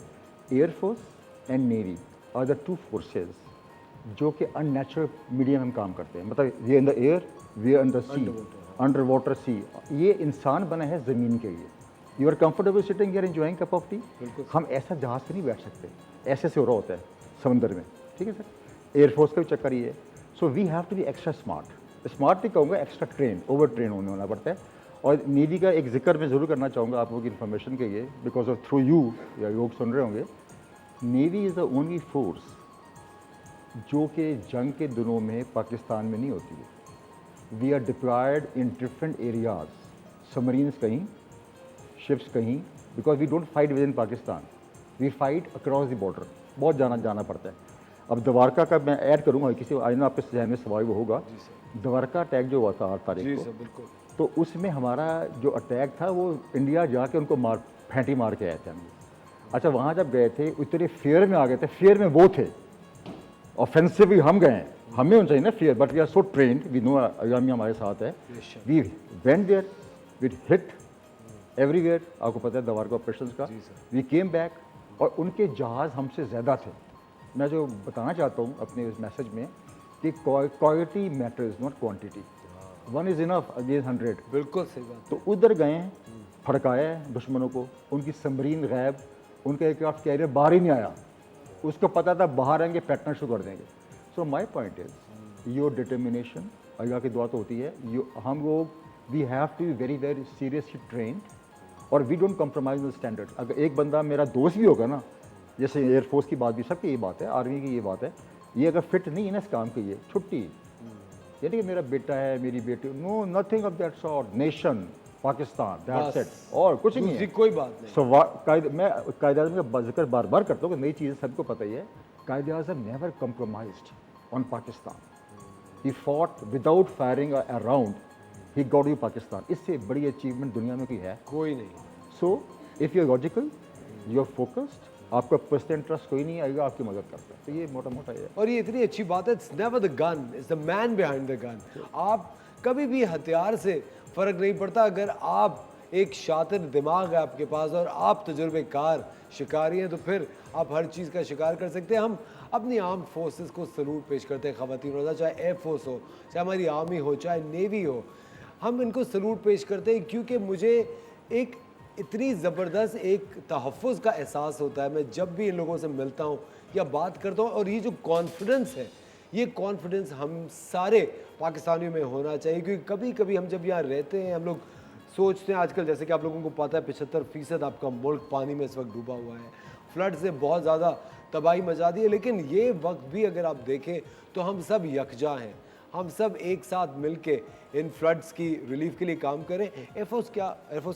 Air force and navy are the two forces जो कि अननेचुरल मीडियम में हम काम करते हैं, मतलब we in the air, we in the sea, under water sea. ये इंसान बना है ज़मीन के लिए। You are comfortable sitting here enjoying cup of tea. हम ऐसा जहाज़ पे नहीं बैठ सकते, ऐसे से हो रहा होता है समंदर में, ठीक है सर। एयरफोर्स का भी चक्कर ये है। So we have to be extra smart भी कहूँगा, एक्स्ट्रा ट्रेन, ओवर ट्रेन होना पड़ता है। और नेवी का एक जिक्र मैं ज़रूर करना चाहूँगा आप लोगों की इन्फॉर्मेशन के लिए, बिकॉज ऑफ थ्रू यू या लोग सुन रहे होंगे। Navy is the only force जो कि जंग के दिनों में पाकिस्तान में नहीं होती है। We are deployed in different areas, submarines कहीं, शिप्स कहीं, because we don't fight within Pakistan, we fight across the border. बहुत जाना पड़ता है। अब द्वारका का मैं ऐड करूँगा, किसी आई नो आपके जहन में सवाल वो होगा। द्वारका अटैक जो हुआ था 8 तारीख को, तो उसमें हमारा जो अटैक था वो इंडिया जाके उनको फेंटी मार के आए थे हम। अच्छा, वहाँ जब गए थे उतने फेयर में आ गए थे, फेयर में वो थे, ऑफेंसिवली हम गए हैं, हमें होना चाहिए ना fear, but we are so trained, we know अयामी हमारे साथ है। We went there, we hit everywhere, आपको पता है द्वारका ऑपरेशन का। वी केम बैक और उनके जहाज़ हमसे ज़्यादा थे। मैं जो बताना चाहता हूँ अपने इस मैसेज में कि quality matters not quantity, 1 is enough against 100।
बिल्कुल सही बात।
तो उधर गए, फड़काया दुश्मनों को, उनकी सबमरीन गायब, उनका एयरक्राफ्ट कैरियर बाहर ही नहीं आया। उसको पता था बाहर आएंगे पैटर्न शुरू कर देंगे। So my point is your determination, Allah की दुआ तो होती है। हम लोग we have to be very very seriously trained और we don't compromise the standard. अगर एक बंदा मेरा दोस्त भी होगा ना, जैसे एयरफोर्स की बात भी, सबकी ये बात है, आर्मी की ये बात है, ये अगर फिट नहीं है ना इस काम के लिए छुट्टी, यानी कि मेरा बेटा है, मेरी बेटी, no nothing of that sort, nation Pakistan, that's it, और कुछ नहीं है,
कोई बात नहीं।
सो मैं कायदे आज़म का जिक्र बार बार करता हूँ कि नई चीज़ें सबको पता ही है। Quaid-e Azam never compromised on Pakistan, he fought without firing a round, he got you Pakistan. इससे बड़ी अचीवमेंट दुनिया में कोई है?
कोई नहीं।
So if you are logical, you are focused, आपका पर्सनल इंटरेस्ट कोई नहीं आएगा, आपकी मदद करता है। तो ये मोटा मोटा है।
और ये इतनी अच्छी बात है, it's never the gun, it's the man behind the gun. आप कभी भी हथियार से फ़र्क नहीं पड़ता, अगर आप एक शातिर दिमाग है आपके पास और आप तजुर्बेकार शिकारी हैं, तो फिर आप हर चीज़ का शिकार कर सकते हैं। हम अपनी आर्म फोर्सेस को सलूट पेश करते हैं, ख़वातीन होता, चाहे एयरफोर्स हो, चाहे हमारी आर्मी हो, चाहे नेवी हो, हम इनको सलूट पेश करते हैं, क्योंकि मुझे एक इतनी ज़बरदस्त एक तहफ़्फ़ुज़ का एहसास होता है मैं जब भी इन लोगों से मिलता हूँ या बात करता हूँ। और ये जो कॉन्फिडेंस है, ये कॉन्फिडेंस हम सारे पाकिस्तानियों में होना चाहिए, क्योंकि कभी कभी हम जब यहाँ रहते हैं हम लोग सोचते हैं, आजकल जैसे कि आप लोगों को पता है 75% आपका मुल्क पानी में इस वक्त डूबा हुआ है, फ्लड से बहुत ज़्यादा तबाही मचा दी है। लेकिन ये वक्त भी अगर आप देखें तो हम सब यकजा हैं, हम सब एक साथ मिल के इन फ्लड्स की रिलीफ के लिए काम करें। एयरफोर्स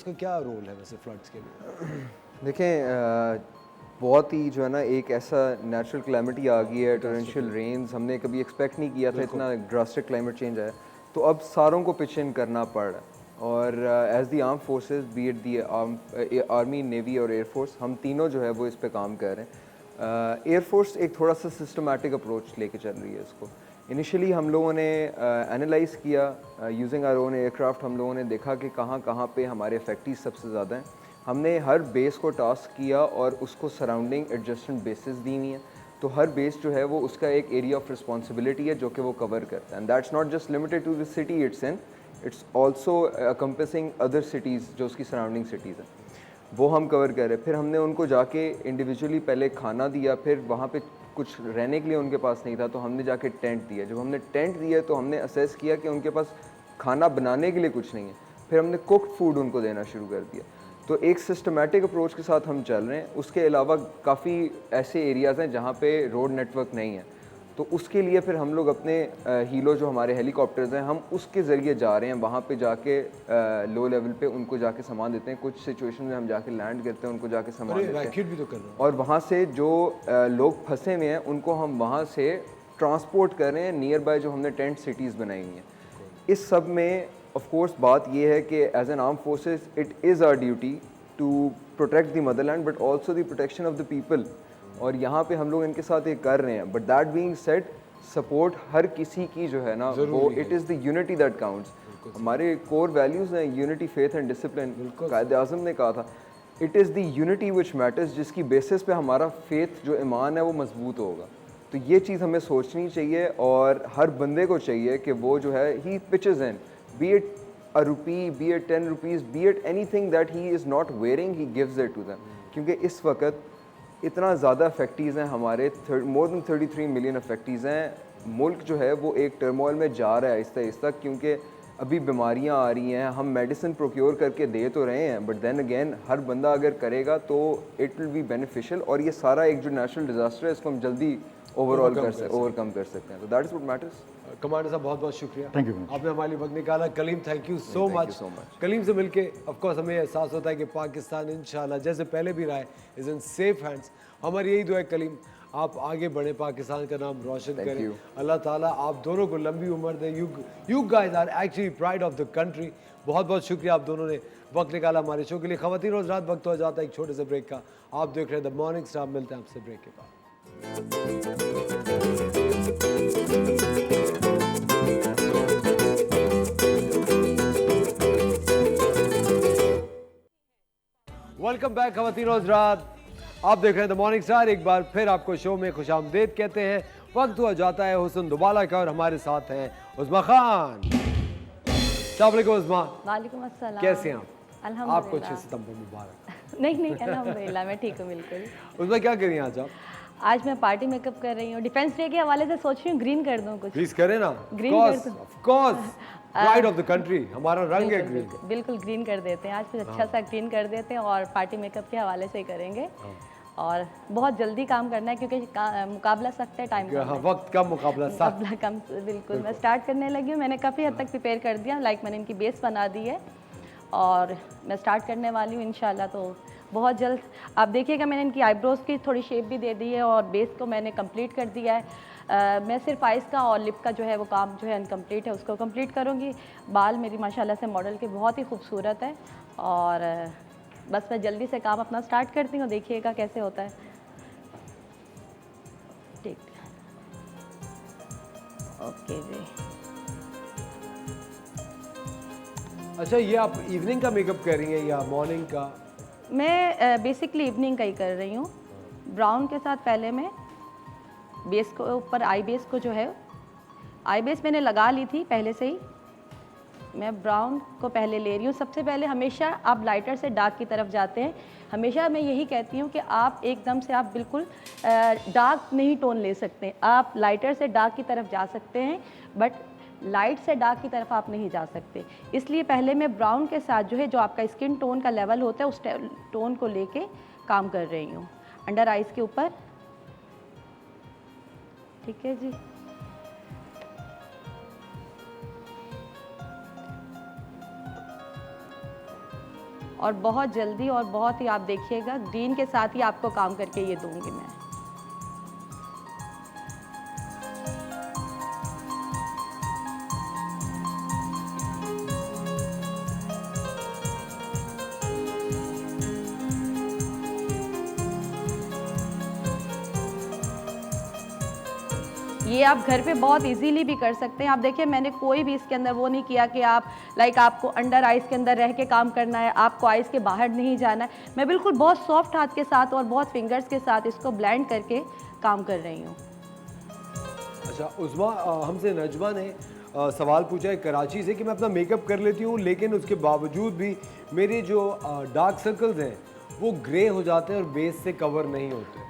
का क्या रोल है वैसे फ्लड्स के लिए?
देखें, बहुत ही जो है ना एक ऐसा नेचुरल क्लाइमेटी आ गई है, टोरेंशियल रेन्स, हमने कभी एक्सपेक्ट नहीं किया था इतना ड्रास्टिक क्लाइमेट चेंज है, तो अब सारों को पिच इन करना पड़ रहा है। और as the arm forces, B it the army, navy और एयरफोर्स, हम तीनों जो है वो इस पे काम कर रहे हैं। एयरफोर्स एक थोड़ा सा सिस्टमेटिक अप्रोच लेके चल रही है इसको। इनिशियली हम लोगों ने एनालाइज किया यूजिंग आवर ओन एयरक्राफ्ट, हम लोगों ने देखा कि कहाँ कहाँ पे हमारे इफेक्टिव सबसे ज़्यादा हैं। हमने हर बेस को टास्क किया और उसको सराउंडिंग एडजस्टेंट बेसिस दी हुई हैं, तो हर बेस जो है वो उसका एक एरिया ऑफ रिस्पॉन्सिबिलिटी है जो कि वो कवर करता है। And that's not just limited to the city it's in, it's also encompassing other cities जो उसकी सराउंडिंग सिटीज़ हैं, वो हम कवर कर रहे हैं। फिर हमने उनको जाके इंडिविजुअली पहले खाना दिया, फिर वहाँ पे कुछ रहने के लिए उनके पास नहीं था तो हमने जाके टेंट दिया। जब हमने टेंट दिया तो हमने असेस किया कि उनके पास खाना बनाने के लिए कुछ नहीं है, फिर हमने कुक्ड फूड उनको देना शुरू कर दिया। तो एक सिस्टमेटिक अप्रोच के साथ हम चल रहे हैं। उसके अलावा काफ़ी ऐसे एरियाज़ हैं जहाँ पे रोड नेटवर्क नहीं है, तो उसके लिए फिर हम लोग अपने हीलो जो हमारे हेलीकॉप्टर्स हैं हम उसके ज़रिए जा रहे हैं, वहाँ पे जाके लो लेवल पे उनको जाके सामान देते हैं। कुछ सिचुएशन में हम जाके लैंड करते हैं, उनको जाके सामान देते हैं,
भी तो कर रहे
और वहाँ से जो लोग फंसे हुए हैं उनको हम वहाँ से ट्रांसपोर्ट कर रहे हैं नियर बाय जो हमने टेंट सिटीज़ बनाई हुई हैं। इस सब में ऑफ कोर्स बात ये है कि as an arm forces it is our duty to protect the motherland but also the protection of the people, और यहाँ पे हम लोग इनके साथ ये कर रहे हैं। But that being said, support हर किसी की जो है ना वो it is the unity that counts. हमारे कोर वैल्यूज़ हैं unity, faith and discipline. Quaid Azam ने कहा था it is the unity which matters, जिसकी बेसिस पे हमारा फेथ जो ईमान है वो मजबूत होगा। तो ये चीज़ हमें सोचनी चाहिए और हर बंदे को चाहिए कि वो जो है he pitches in, be it a rupee, be it 10 rupees, be it anything that he is not wearing, he gives it to them। क्योंकि इस वक्त इतना ज़्यादा अफेक्टीज़ हैं हमारे, मोर दैन 33 मिलियन अफेक्टीज़ हैं। मुल्क जो है वो एक टर्मोइल में जा रहा है आहिस्ता आहिस्ता, क्योंकि अभी बीमारियां आ रही हैं। हम मेडिसिन प्रोक्योर करके दे तो रहे हैं, बट देन अगेन हर बंदा अगर करेगा तो इट विल बी बेनिफिशियल, और ये सारा एक जो नेचुरल डिज़ास्टर है इसको हम जल्दी ओवरकम कर सकते हैं। तो that is what matters.
Commander साहब बहुत बहुत शुक्रिया,
थैंक यू।
आपने हमारे लिए वक्त निकाला। Kaleem thank you so much. Kaleem से मिलके ऑफ कोर्स हमें एहसास होता है कि पाकिस्तान इंशाल्लाह जैसे पहले भी रहा है इज़ इन सेफ हैंड्स। हमारी यही दुआ है कलीम आप आगे बढ़े, पाकिस्तान का नाम रोशन करें। अल्लाह ताला आप दोनों को लंबी उम्र दे। You guys are actually pride of the country. बहुत बहुत शुक्रिया आप दोनों ने वक्त निकाला हमारे शो के लिए। ख़वातीन और हज़रात, वक्त हो जाता है एक छोटे से ब्रेक का। आप देख रहे हैं द मॉर्निंग स्टार। मिलते हैं आपसे ब्रेक के बाद। वेलकम बैक ख़वातीन और हज़रात, आप देख रहे हैं द मॉर्निंग स्टार। एक बार फिर आपको शो में खुशामदीद कहते हैं। वक्त हुआ जाता है हुस्न दुबाला का और हमारे साथ हैं उस्मा खान। अस्सलाम वालेकुम उस्मा।
वालेकुम अस्सलाम।
कैसे हैं आप?
अल्हम्दुलिल्लाह।
आपको 6 सितंबर मुबारक।
नहीं अल्हम्दुलिल्लाह मैं ठीक हूँ बिल्कुल।
उस्मा क्या करिए आज आप?
आज मैं पार्टी मेकअप कर रही हूँ। डिफेंस डे के हवाले से सोच रही हूँ ग्रीन कर दूँ कुछ।
प्लीज करें ना।
ग्रीन कर दूँ।
Of course pride of the country, हमारा रंग है ग्रीन।
बिल्कुल ग्रीन कर देते हैं आज, कुछ अच्छा सा ग्रीन कर देते हैं और पार्टी मेकअप के हवाले से ही करेंगे। और बहुत जल्दी काम करना है क्योंकि मुकाबला सख्त है, टाइम
हाँ, वक्त कम, मुकाबला
कम। बिल्कुल मैं स्टार्ट करने लगी हूँ। मैंने काफ़ी हद तक प्रिपेयर कर दिया, लाइक मैंने इनकी बेस बना दी है और मैं स्टार्ट करने वाली हूँ इंशाल्लाह। तो बहुत जल्द आप देखिएगा, मैंने इनकी आईब्रोज़ की थोड़ी शेप भी दे दी है और बेस को मैंने कंप्लीट कर दिया है। मैं सिर्फ आइज़ का और लिप का जो है वो काम जो है अनकम्प्लीट है, उसको कंप्लीट करूँगी। बाल मेरी माशाल्लाह से मॉडल के बहुत ही खूबसूरत है और बस मैं जल्दी से काम अपना स्टार्ट करती हूँ, देखिएगा कैसे होता है। ठीक, ओके जी।
अच्छा, ये आप इवनिंग का मेकअप कर रही हैं या मॉर्निंग का?
मैं बेसिकली इवनिंग का ही कर रही हूँ। ब्राउन के साथ पहले मैं बेस को ऊपर आई बेस को जो है, आई बेस मैंने लगा ली थी पहले से ही। मैं ब्राउन को पहले ले रही हूँ। सबसे पहले हमेशा आप लाइटर से डार्क की तरफ जाते हैं। हमेशा मैं यही कहती हूँ कि आप एकदम से आप बिल्कुल डार्क नहीं टोन ले सकते। आप लाइटर से डार्क की तरफ जा सकते हैं बट लाइट से डार्क की तरफ आप नहीं जा सकते। इसलिए पहले मैं ब्राउन के साथ जो है, जो आपका स्किन टोन का लेवल होता है, उस टोन को लेके काम कर रही हूँ अंडर आइज़ के ऊपर। ठीक है जी। और बहुत जल्दी और बहुत ही आप देखिएगा ग्रीन के साथ ही आपको काम करके ये दूंगी मैं। ये आप घर पे बहुत इजीली भी कर सकते हैं। आप देखिए मैंने कोई भी इसके अंदर वो नहीं किया कि आप आपको अंडर आइज़ के अंदर रह के काम करना है, आपको आइज़ के बाहर नहीं जाना है। मैं बिल्कुल बहुत सॉफ्ट हाथ के साथ और बहुत फिंगर्स के साथ इसको ब्लेंड करके काम कर रही हूँ।
अच्छा उस्मा, हमसे नजमा ने सवाल पूछा है कराची से कि मैं अपना मेकअप कर लेती हूँ लेकिन उसके बावजूद भी मेरे जो डार्क सर्कल्स हैं वो ग्रे हो जाते हैं और बेस से कवर नहीं होते।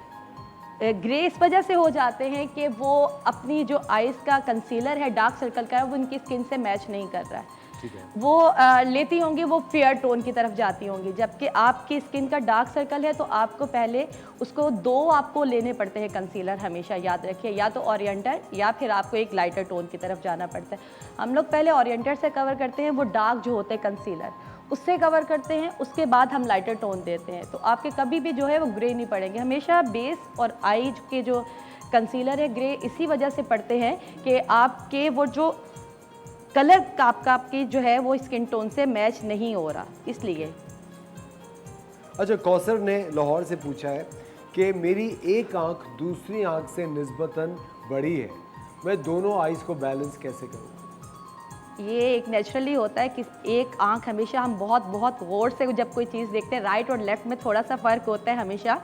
ग्रे इस वजह से हो जाते हैं कि वो अपनी जो आइज़ का कंसीलर है डार्क सर्कल का है वो उनकी स्किन से मैच नहीं कर रहा है।
ठीक है।
वो लेती होंगी वो फेयर टोन की तरफ जाती होंगी, जबकि आपकी स्किन का डार्क सर्कल है तो आपको पहले उसको 2 आपको लेने पड़ते हैं कंसीलर, हमेशा याद रखिए, या तो ओरिएंटर या फिर आपको एक लाइटर टोन की तरफ जाना पड़ता है। हम लोग पहले ओरिएंटर से कवर करते हैं, वो डार्क जो होते हैं कंसीलर उससे कवर करते हैं, उसके बाद हम लाइटर टोन देते हैं। तो आपके कभी भी जो है वो ग्रे नहीं पड़ेंगे। हमेशा बेस और आई के जो कंसीलर है ग्रे इसी वजह से पड़ते हैं कि आपके वो जो कलर आपकी जो है वो स्किन टोन से मैच नहीं हो रहा, इसलिए।
अच्छा कौसर ने लाहौर से पूछा है कि मेरी एक आंख दूसरी आंख से निस्बतन बड़ी है, मैं दोनों आइज़ को बैलेंस कैसे करूँ?
ये एक नेचुरली होता है कि एक आंख हमेशा हम बहुत गौर से जब कोई चीज़ देखते हैं, राइट और लेफ़्ट में थोड़ा सा फ़र्क होता है हमेशा।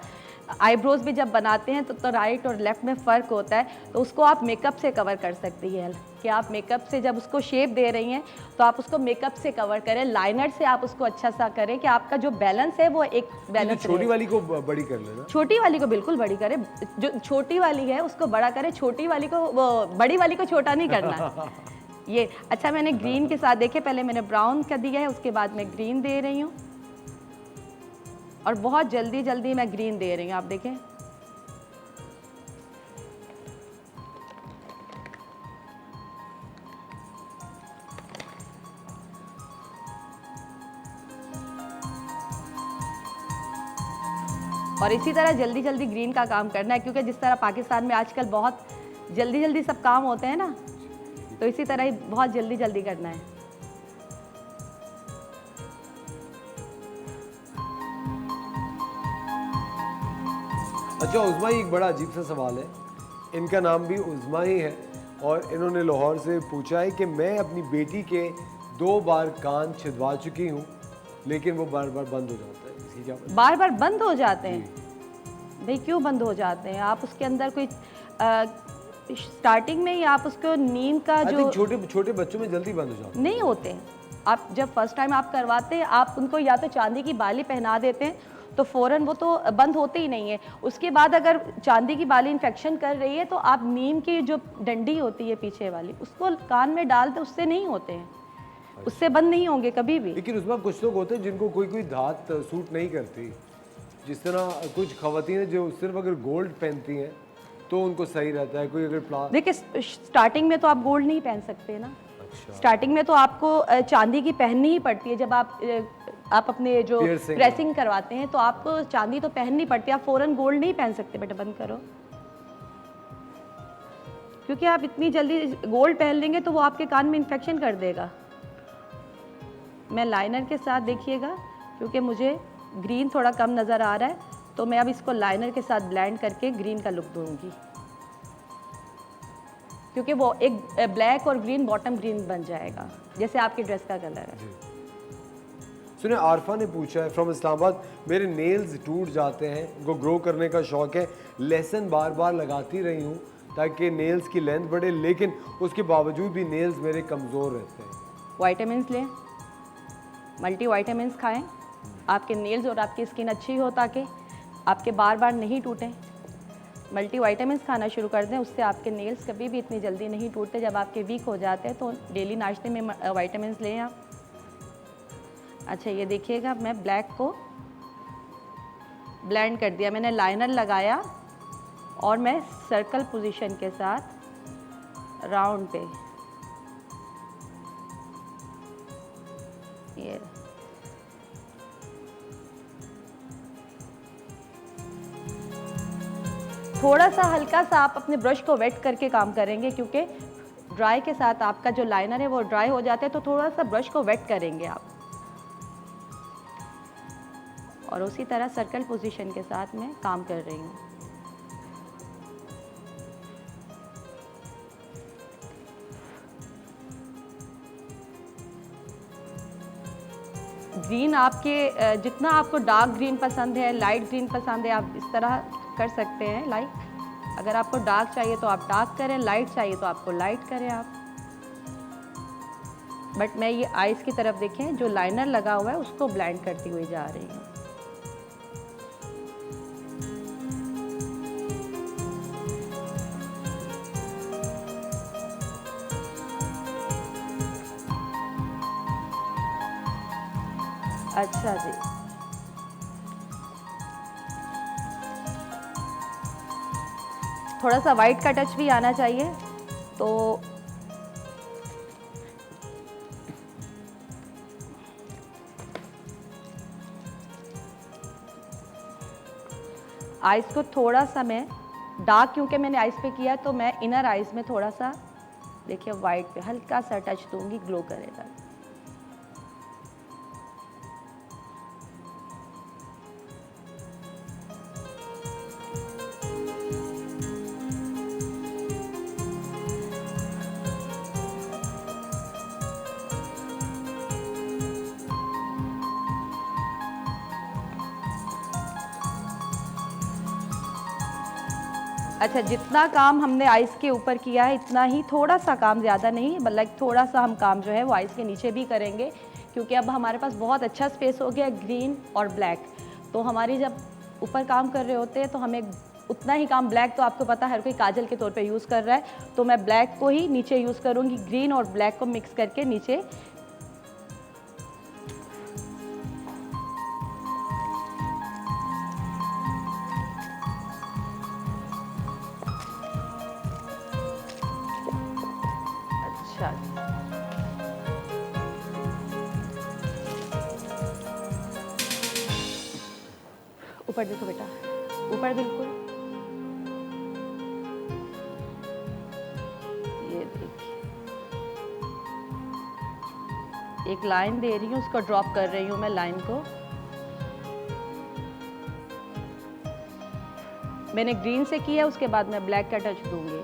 आईब्रोज भी जब बनाते हैं तो राइट और लेफ़्ट में फ़र्क होता है, तो उसको आप मेकअप से कवर कर सकती हैं कि आप मेकअप से जब उसको शेप दे रही हैं तो आप उसको मेकअप से कवर करें, लाइनर से आप उसको अच्छा सा करें कि आपका जो बैलेंस है वो एक बैलेंस।
छोटी वाली को बड़ी कर लेना।
छोटी वाली को बिल्कुल बड़ी करें, जो छोटी वाली है उसको बड़ा करें, छोटी वाली को बड़ी वाली को छोटा नहीं करना। ये अच्छा मैंने ग्रीन के साथ देखे, पहले मैंने ब्राउन का दिया है उसके बाद मैं ग्रीन दे रही हूँ और बहुत जल्दी मैं ग्रीन दे रही हूँ, आप देखें। और इसी तरह जल्दी ग्रीन का काम करना है, क्योंकि जिस तरह पाकिस्तान में आजकल बहुत जल्दी सब काम होते हैं ना, तो इसी तरह ही बहुत जल्दी करना है।
अच्छा उज़मा, एक बड़ा अजीब सा सवाल है, इनका नाम भी उज़मा ही है और इन्होंने लाहौर से पूछा है कि मैं अपनी बेटी के 2 बार कान छिदवा चुकी हूँ लेकिन वो बार बंद हो जाता है, इसकी क्या?
बार बंद हो जाते हैं? भाई क्यों बंद हो जाते हैं? आप उसके अंदर कोई स्टार्टिंग में ही आप उसको नीम का जो
छोटे बच्चों में जल्दी बंद हो जाते
नहीं होते हैं। आप जब फर्स्ट टाइम आप करवाते हैं, आप उनको या तो चांदी की बाली पहना देते हैं तो फ़ौरन वो तो बंद होते ही नहीं है। उसके बाद अगर चांदी की बाली इन्फेक्शन कर रही है तो आप नीम की जो डंडी होती है पीछे वाली उसको कान में डाल दे, उससे नहीं होते हैं, उससे बंद नहीं होंगे कभी भी।
लेकिन उसमें कुछ लोग होते हैं जिनको कोई धात सूट नहीं करती, जिस तरह कुछ खवातीन हैं जो सिर्फ अगर गोल्ड पहनती हैं तो उनको सही रहता है, कोई अगर
देखिए स्टार्टिंग में तो आप गोल्ड नहीं पहन सकते ना। अच्छा। स्टार्टिंग में तो आपको चांदी की पहननी ही पड़ती है। जब आप अपने जो प्रेसिंग करवाते हैं तो आपको चांदी तो पहननी पड़ती है, आप फ़ौरन गोल्ड नहीं पहन सकते। बेटा बंद करो, क्योंकि आप इतनी जल्दी गोल्ड पहन लेंगे तो वो आपके कान में इन्फेक्शन कर देगा। मैं लाइनर के साथ देखिएगा, क्योंकि मुझे ग्रीन थोड़ा कम नज़र आ रहा है तो मैं अब इसको लाइनर के साथ ब्लेंड करके ग्रीन का लुक दूंगी, क्योंकि वो एक ब्लैक और ग्रीन बॉटम ग्रीन बन जाएगा जैसे आपकी ड्रेस का कलर है।
सुने, आरफा ने पूछा है फ्रॉम इस्लामाबाद, मेरे नेल्स टूट जाते हैं, उनको ग्रो करने का शौक है, लेसन बार लगाती रही हूँ ताकि नेल्स की लेंथ बढ़े, लेकिन उसके बावजूद भी नेल्स मेरे कमज़ोर रहते हैं।
वाइटामिन लें, मल्टी वाइटामिन खाएं, आपके नेल्स और आपकी स्किन अच्छी हो ताकि आपके बार नहीं टूटें। मल्टी वाइटामिन खाना शुरू कर दें, उससे आपके नेल्स कभी भी इतनी जल्दी नहीं टूटते। जब आपके वीक हो जाते हैं तो डेली नाश्ते में वाइटामिन लें आप। अच्छा ये देखिएगा, मैं ब्लैक को ब्लेंड कर दिया, मैंने लाइनर लगाया और मैं सर्कल पोजीशन के साथ राउंड पे ये थोड़ा सा हल्का सा आप अपने ब्रश को वेट करके काम करेंगे, क्योंकि ड्राई के साथ आपका जो लाइनर है वो ड्राई हो जाता है, तो थोड़ा सा ब्रश को वेट करेंगे आप। और उसी तरह सर्कल पोजीशन के साथ मैं काम कर रही हूँ। ग्रीन आपके जितना आपको डार्क ग्रीन पसंद है, लाइट ग्रीन पसंद है, आप इस तरह कर सकते हैं। लाइक अगर आपको डार्क चाहिए तो आप डार्क करें, लाइट चाहिए तो आपको लाइट करें आप। बट मैं ये आइज़ की तरफ देखें, जो लाइनर लगा हुआ है उसको ब्लेंड करती हुई जा रही हूँ। अच्छा जी, थोड़ा सा वाइट का टच भी आना चाहिए। तो आइज़ को थोड़ा सा मैं डार्क, क्योंकि मैंने आइज़ पे किया तो मैं इनर आइज़ में थोड़ा सा देखिए वाइट पे हल्का सा टच दूंगी, ग्लो करेगा। अच्छा, जितना काम हमने आइस के ऊपर किया है इतना ही, थोड़ा सा काम, ज़्यादा नहीं, बल्कि थोड़ा सा हम काम जो है वो आइस के नीचे भी करेंगे, क्योंकि अब हमारे पास बहुत अच्छा स्पेस हो गया ग्रीन और ब्लैक। तो हमारी जब ऊपर काम कर रहे होते हैं तो हमें उतना ही काम, ब्लैक तो आपको पता है हर कोई काजल के तौर पे यूज़ कर रहा है, तो मैं ब्लैक को ही नीचे यूज़ करूँगी, ग्रीन और ब्लैक को मिक्स करके नीचे। अच्छा, ऊपर देखो बेटा, ऊपर बिल्कुल, ये देखिए एक लाइन दे रही हूँ, उसको ड्रॉप कर रही हूँ मैं लाइन को। मैंने ग्रीन से किया, उसके बाद मैं ब्लैक का टच दूंगी।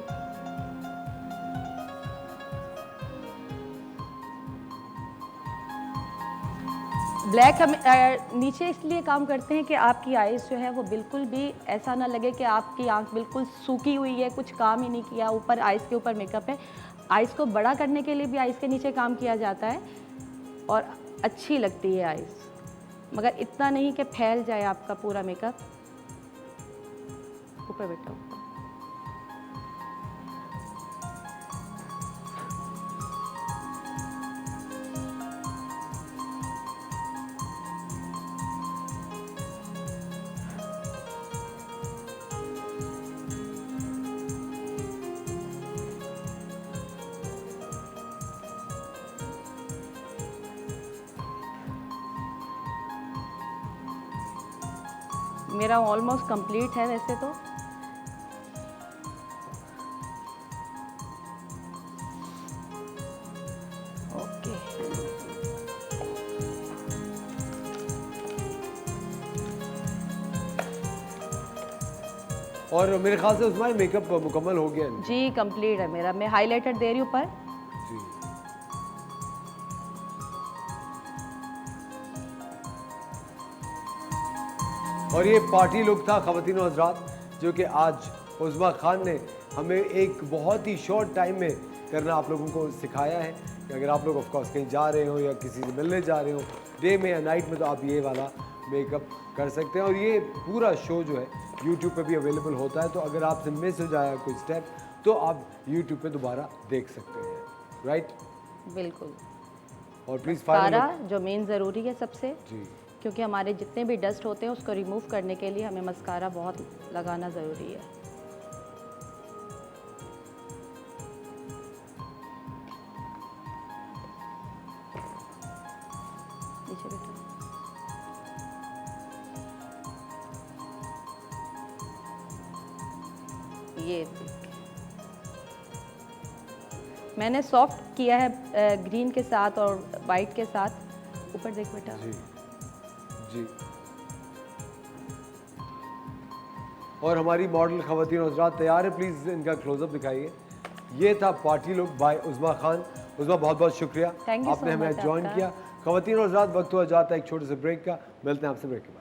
ब्लैक हम नीचे इसलिए काम करते हैं कि आपकी आइज़ जो है वो बिल्कुल भी ऐसा ना लगे कि आपकी आंख बिल्कुल सूखी हुई है, कुछ काम ही नहीं किया, ऊपर आइज़ के ऊपर मेकअप है। आइज़ को बड़ा करने के लिए भी आइज़ के नीचे काम किया जाता है और अच्छी लगती है आइज़, मगर इतना नहीं कि फैल जाए आपका पूरा मेकअप। ऊपर बेटा, ऊपर। मेरा ऑलमोस्ट कंप्लीट है वैसे तो। ओके,
और मेरे ख्याल से उसमें मेकअप मुकम्मल हो गया है।
जी कंप्लीट है मेरा। मैं हाइलाइटर दे रही हूँ ऊपर।
जी, और ये पार्टी लुक था ख़वातीन और हज़रात, जो कि आज उज़्मा खान ने हमें एक बहुत ही शॉर्ट टाइम में करना आप लोगों को सिखाया है कि अगर आप लोग ऑफ कोर्स कहीं जा रहे हो या किसी से मिलने जा रहे हो डे में या नाइट में, तो आप ये वाला मेकअप कर सकते हैं। और ये पूरा शो जो है यूट्यूब पे भी अवेलेबल होता है, तो अगर आपसे मिस हो जाए कोई स्टेप तो आप यूट्यूब पे दोबारा देख सकते हैं, राइट?
बिल्कुल।
और प्लीज़
सारा जो मेन ज़रूरी है सबसे,
जी,
क्योंकि हमारे जितने भी डस्ट होते हैं उसको रिमूव करने के लिए हमें मस्कारा बहुत लगाना ज़रूरी है। नीचे बैठो। ये मैंने सॉफ्ट किया है ग्रीन के साथ और वाइट के साथ। ऊपर देख बेटा।
जी जी। और हमारी मॉडल ख़वातीन और हज़रात तैयार है, प्लीज़ इनका क्लोजअप दिखाइए। ये था पार्टी लुक बाय उज़्मा खान। उसका बहुत बहुत शुक्रिया,
Thank you so
आपने हमें
much
ज्वाइन
आपका।
किया। ख़वातीन और हज़रात, वक्त हुआ जाता है एक छोटे से ब्रेक का, मिलते हैं आपसे ब्रेक के बाद।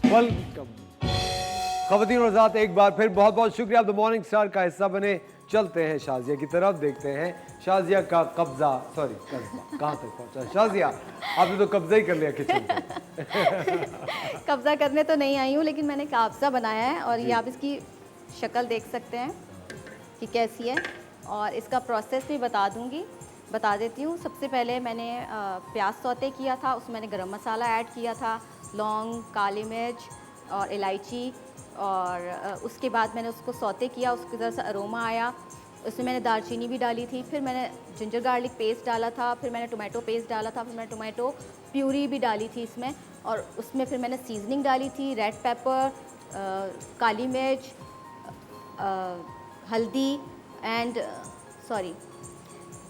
वेलकम ख़वातीन और हज़रात, एक बार फिर बहुत बहुत शुक्रिया, आप द मॉर्निंग स्टार का हिस्सा बने। चलते हैं शाज़िया की तरफ, देखते हैं शाज़िया का कब्जा, सॉरी कब्जा कहाँ तक पहुँचा। शाज़िया, आपने तो कब्जा ही कर लिया किचन पे।
कब्ज़ा करने तो नहीं आई हूँ, लेकिन मैंने काब्ज़ा बनाया है और ये आप इसकी शक्ल देख सकते हैं कि कैसी है, और इसका प्रोसेस भी बता देती हूँ। सबसे पहले मैंने प्याज सौते किया था, उसमें मैंने गरम मसाला ऐड किया था, लौंग, काली मिर्च और इलायची, और उसके बाद मैंने उसको सौते किया, उसकी तरह से अरोमा आया। उसमें मैंने दालचीनी भी डाली थी, फिर मैंने जिंजर गार्लिक पेस्ट डाला था, फिर मैंने टोमेटो पेस्ट डाला था, फिर मैंने टोमेटो प्यूरी भी डाली थी इसमें, और उसमें फिर मैंने सीजनिंग डाली थी, रेड पेपर, काली मिर्च, हल्दी एंड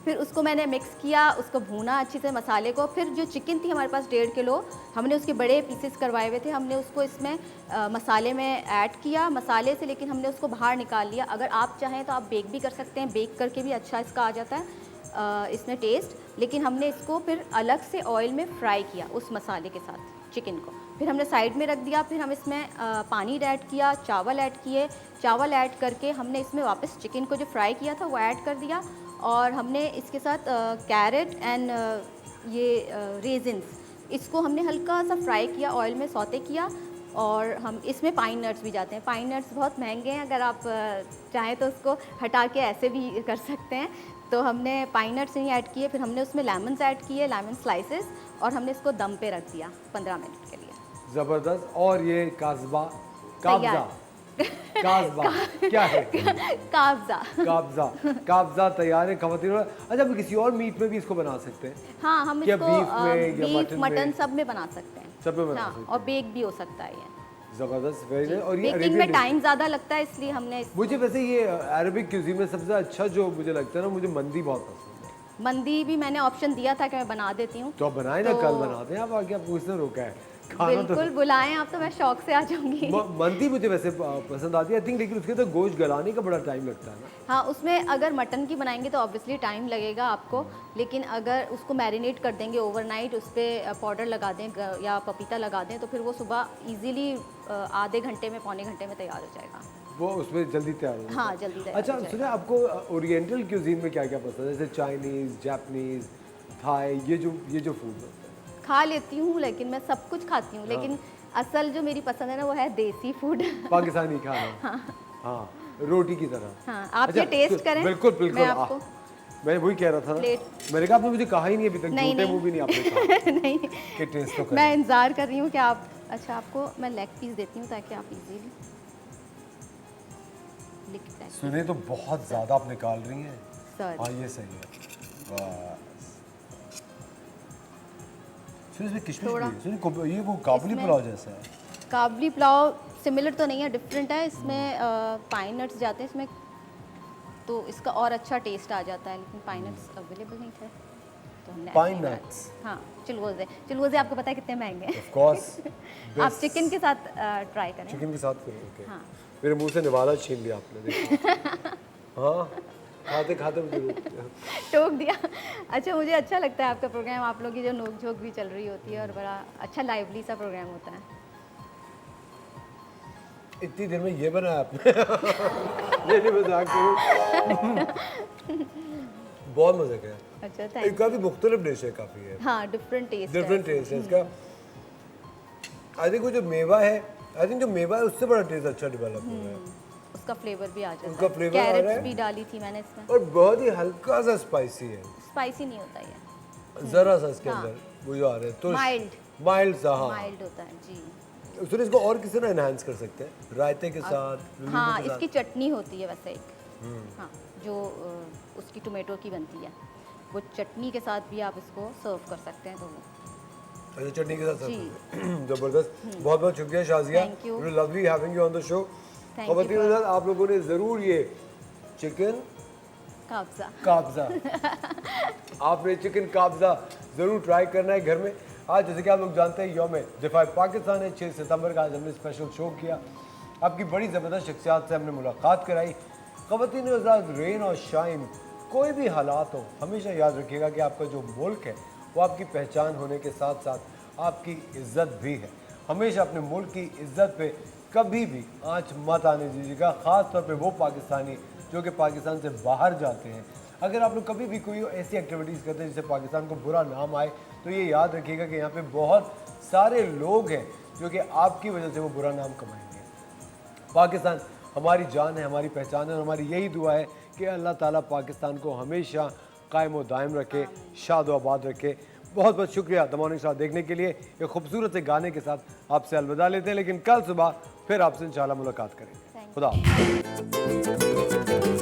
फिर उसको मैंने मिक्स किया, उसको भूना अच्छी से मसाले को। फिर जो चिकन थी हमारे पास 1.5 किलो, हमने उसके बड़े पीसेस करवाए हुए थे, हमने उसको इसमें मसाले में ऐड किया मसाले से, लेकिन हमने उसको बाहर निकाल लिया। अगर आप चाहें तो आप बेक भी कर सकते हैं, बेक करके भी अच्छा इसका आ जाता है इसमें टेस्ट, लेकिन हमने इसको फिर अलग से ऑयल में फ्राई किया उस मसाले के साथ चिकन को। फिर हमने साइड में रख दिया, फिर हम इसमें पानी ऐड किया, चावल ऐड किए, चावल ऐड करके हमने इसमें वापस चिकन को जो फ्राई किया था वो ऐड कर दिया, और हमने इसके साथ कैरेट एंड ये रेजिन्स, इसको हमने हल्का सा फ्राई किया, ऑयल में सौते किया। और हम इसमें पाइन नट्स भी जाते हैं। पाइन नट्स बहुत महंगे हैं, अगर आप चाहें तो उसको हटा के ऐसे भी कर सकते हैं। तो हमने पाइन नट्स नहीं ऐड किए, फिर हमने उसमें लेमन्स ऐड किए, लेमन स्लाइसेस, और हमने इसको दम पे रख दिया 15 मिनट के लिए।
ज़बरदस्त। और ये काज़बा क्या है? काब्जा तैयार है ख़वातीन। अच्छा, हम किसी और मीट में भी इसको बना सकते हैं?
हाँ, हम
क्या
इसको
बीफ,
मटन सब में बना सकते हैं,
सब में बना
हाँ,
सकते हैं।
और बेक भी हो सकता है ये।
ज़बरदस्त, वेरी नाइस। और ये
बेकिंग में टाइम ज़्यादा लगता है, इसलिए हमने
मुझे वैसे ये अरबिक क्यूज़ीन में सबसे अच्छा जो मुझे लगता है ना, मुझे मंदी बहुत पसंद है।
मंदी भी मैंने ऑप्शन दिया था कि मैं बना देती हूँ,
तो आप बनाए ना, कल बनाते हैं। आप आगे, आपको किसने रोका है?
बिल्कुल बुलाएं आप, तो मैं शौक से आ जाऊंगी।
मंदी मुझे वैसे पसंद आती है, आई थिंक, लेकिन उसके तो गोश्त गलाने का बड़ा टाइम लगता है ना।
हाँ, उसमें अगर मटन की बनाएंगे तो ऑब्वियसली टाइम लगेगा आपको, लेकिन अगर उसको मैरिनेट कर देंगे ओवरनाइट, उस पर पाउडर लगा दें या पपीता लगा दें, तो फिर वो सुबह इजीली आधे घंटे में, पौने घंटे में तैयार हो जाएगा।
वो उसमें जल्दी तैयार हो जाता है।
हाँ, जल्दी तैयार
अच्छा
हो जाएगा।
सुनिए, आपको ओरिएंटल क्यूजीन में क्या क्या पसंद है? जैसे चाइनीज़, जापानीज़, थाई, ये जो फूड है?
खा लेती हूँ, लेकिन मैं सब कुछ खाती हूँ, लेकिन असल जो मेरी पसंद है ना, वो है देसी फूड,
पाकिस्तानी खाना। हाँ, रोटी की तरह।
हाँ, आप ये टेस्ट करें।
बिल्कुल बिल्कुल,
मैं आपको
मैं वही कह रहा था ना, मैंने कहा आपने मुझे कहा ही नहीं अभी तक, झूठे मुंह भी नहीं आपने कहा
नहीं,
कि टेस्ट तो करें।
मैं इंतज़ार कर रही हूँ कि आप, अच्छा आपको मैं लेग पीस देती हूँ ताकि आप इजीली लिख पाएं।
सुने तो बहुत ज़्यादा आप निकाल रही हैं।
सॉरी।
हाँ, ये सही है, बस। सुनिए, इसमें किशमिश भी है। सुनिए, ये वो काबुली पुलाव जैसा है।
काबुली पुलाव सिमिलर तो नहीं है, डिफरेंट है। इसमें पाइन नट्स जाते हैं इसमें, तो इसका और अच्छा टेस्ट आ जाता है, लेकिन पाइन नट्स अवेलेबल नहीं थे तो हमने
पाइन नट्स,
हाँ, चिलगोज़े आपको पता है कितने महंगे हैं।
Of course.
आप चिकन के साथ ट्राई करें।
चिकन के साथ करें, ओके।
हाँ।
मेरे मुंह से निवाला छीन लिया आपने, देखो। हाँ, खाते खाते मुझे रोक दिया।
टोक दिया। अच्छा, मुझे अच्छा लगता है आपका प्रोग्राम, आप लोग की जो नोक झोंक भी चल रही होती है, और बड़ा अच्छा लाइवली सा प्रोग्राम होता है।
इतनी देर में ये बनाया आपने? नहीं, मजाक करूं। बहुत मजे का है।
अच्छा,
एक
थैंक
काफी मुख्तलिफ डिश है, काफी है।
हाँ, डिफरेंट टेस्ट
है इसका। आई थिंक वो जो मेवा है, जो मेवा है उससे बड़ा टेस्ट अच्छा डेवलप हो रहा है।
उसका फ्लेवर भी आ जाता है।
उसका फ्लेवर आ रहा है।
कैरेट्स भी डाली थी मैंने इसमें,
और बहुत ही हल्का सा स्पाइसी है।
स्पाइसी नहीं होता ये,
जरा सा इसके अंदर वो जो आ रहा है तो माइल्ड सा। हाँ,
माइल्ड होता है जी।
उसने इसको और किसी ना एनहांस कर सकते हैं, रायते के साथ, नींबू
हाँ,
के साथ।
इसकी चटनी होती है वैसे एक, हाँ, जो उसकी टोमेटो की बनती है, वो चटनी के साथ भी आप इसको सर्व कर सकते हैं। तो वो
अच्छा, चटनी के साथ सर्व। जबरदस्त। बहुत बहुत शुक्रिया Shazia,
Thank you.
Lovely having you on the show. ख़वातीन आप लोगों ने ज़रूर ये चिकन काब्जा आपने चिकन काब्जा ज़रूर ट्राई करना है घर में। आज जैसे कि आप लोग जानते हैं यौम दिफा पाकिस्तान है, 6 सितंबर का। आज हमने स्पेशल शो किया, आपकी बड़ी ज़बरदस्त शख्सियात से हमने मुलाकात कराई। ख़वातीन व हज़रात, रेन और शाइन, कोई भी हालात हो, हमेशा याद रखिएगा कि आपका जो मुल्क है वो आपकी पहचान होने के साथ साथ आपकी इज़्ज़त भी है। हमेशा अपने मुल्क की इज़्ज़त पे कभी भी आँच मत आने दीजिएगा, ख़ास तौर पे वो पाकिस्तानी जो कि पाकिस्तान से बाहर जाते हैं। अगर आप लोग कभी भी कोई ऐसी एक्टिविटीज़ करते हैं जिससे पाकिस्तान को बुरा नाम आए, तो ये याद रखिएगा कि यहाँ पे बहुत सारे लोग हैं जो कि आपकी वजह से वो बुरा नाम कमाएंगे। पाकिस्तान हमारी जान है, हमारी पहचान है, और हमारी यही दुआ है कि अल्लाह ताला पाकिस्तान को हमेशा कायम व दायम रखे, शाद व आबाद रखे। बहुत बहुत शुक्रिया द मॉर्निंग स्टार देखने के लिए। एक खूबसूरत से गाने के साथ आपसे अलविदा लेते हैं, लेकिन कल सुबह फिर आपसे इंशाल्लाह मुलाकात करेंगे। खुदा हाफ़िज़।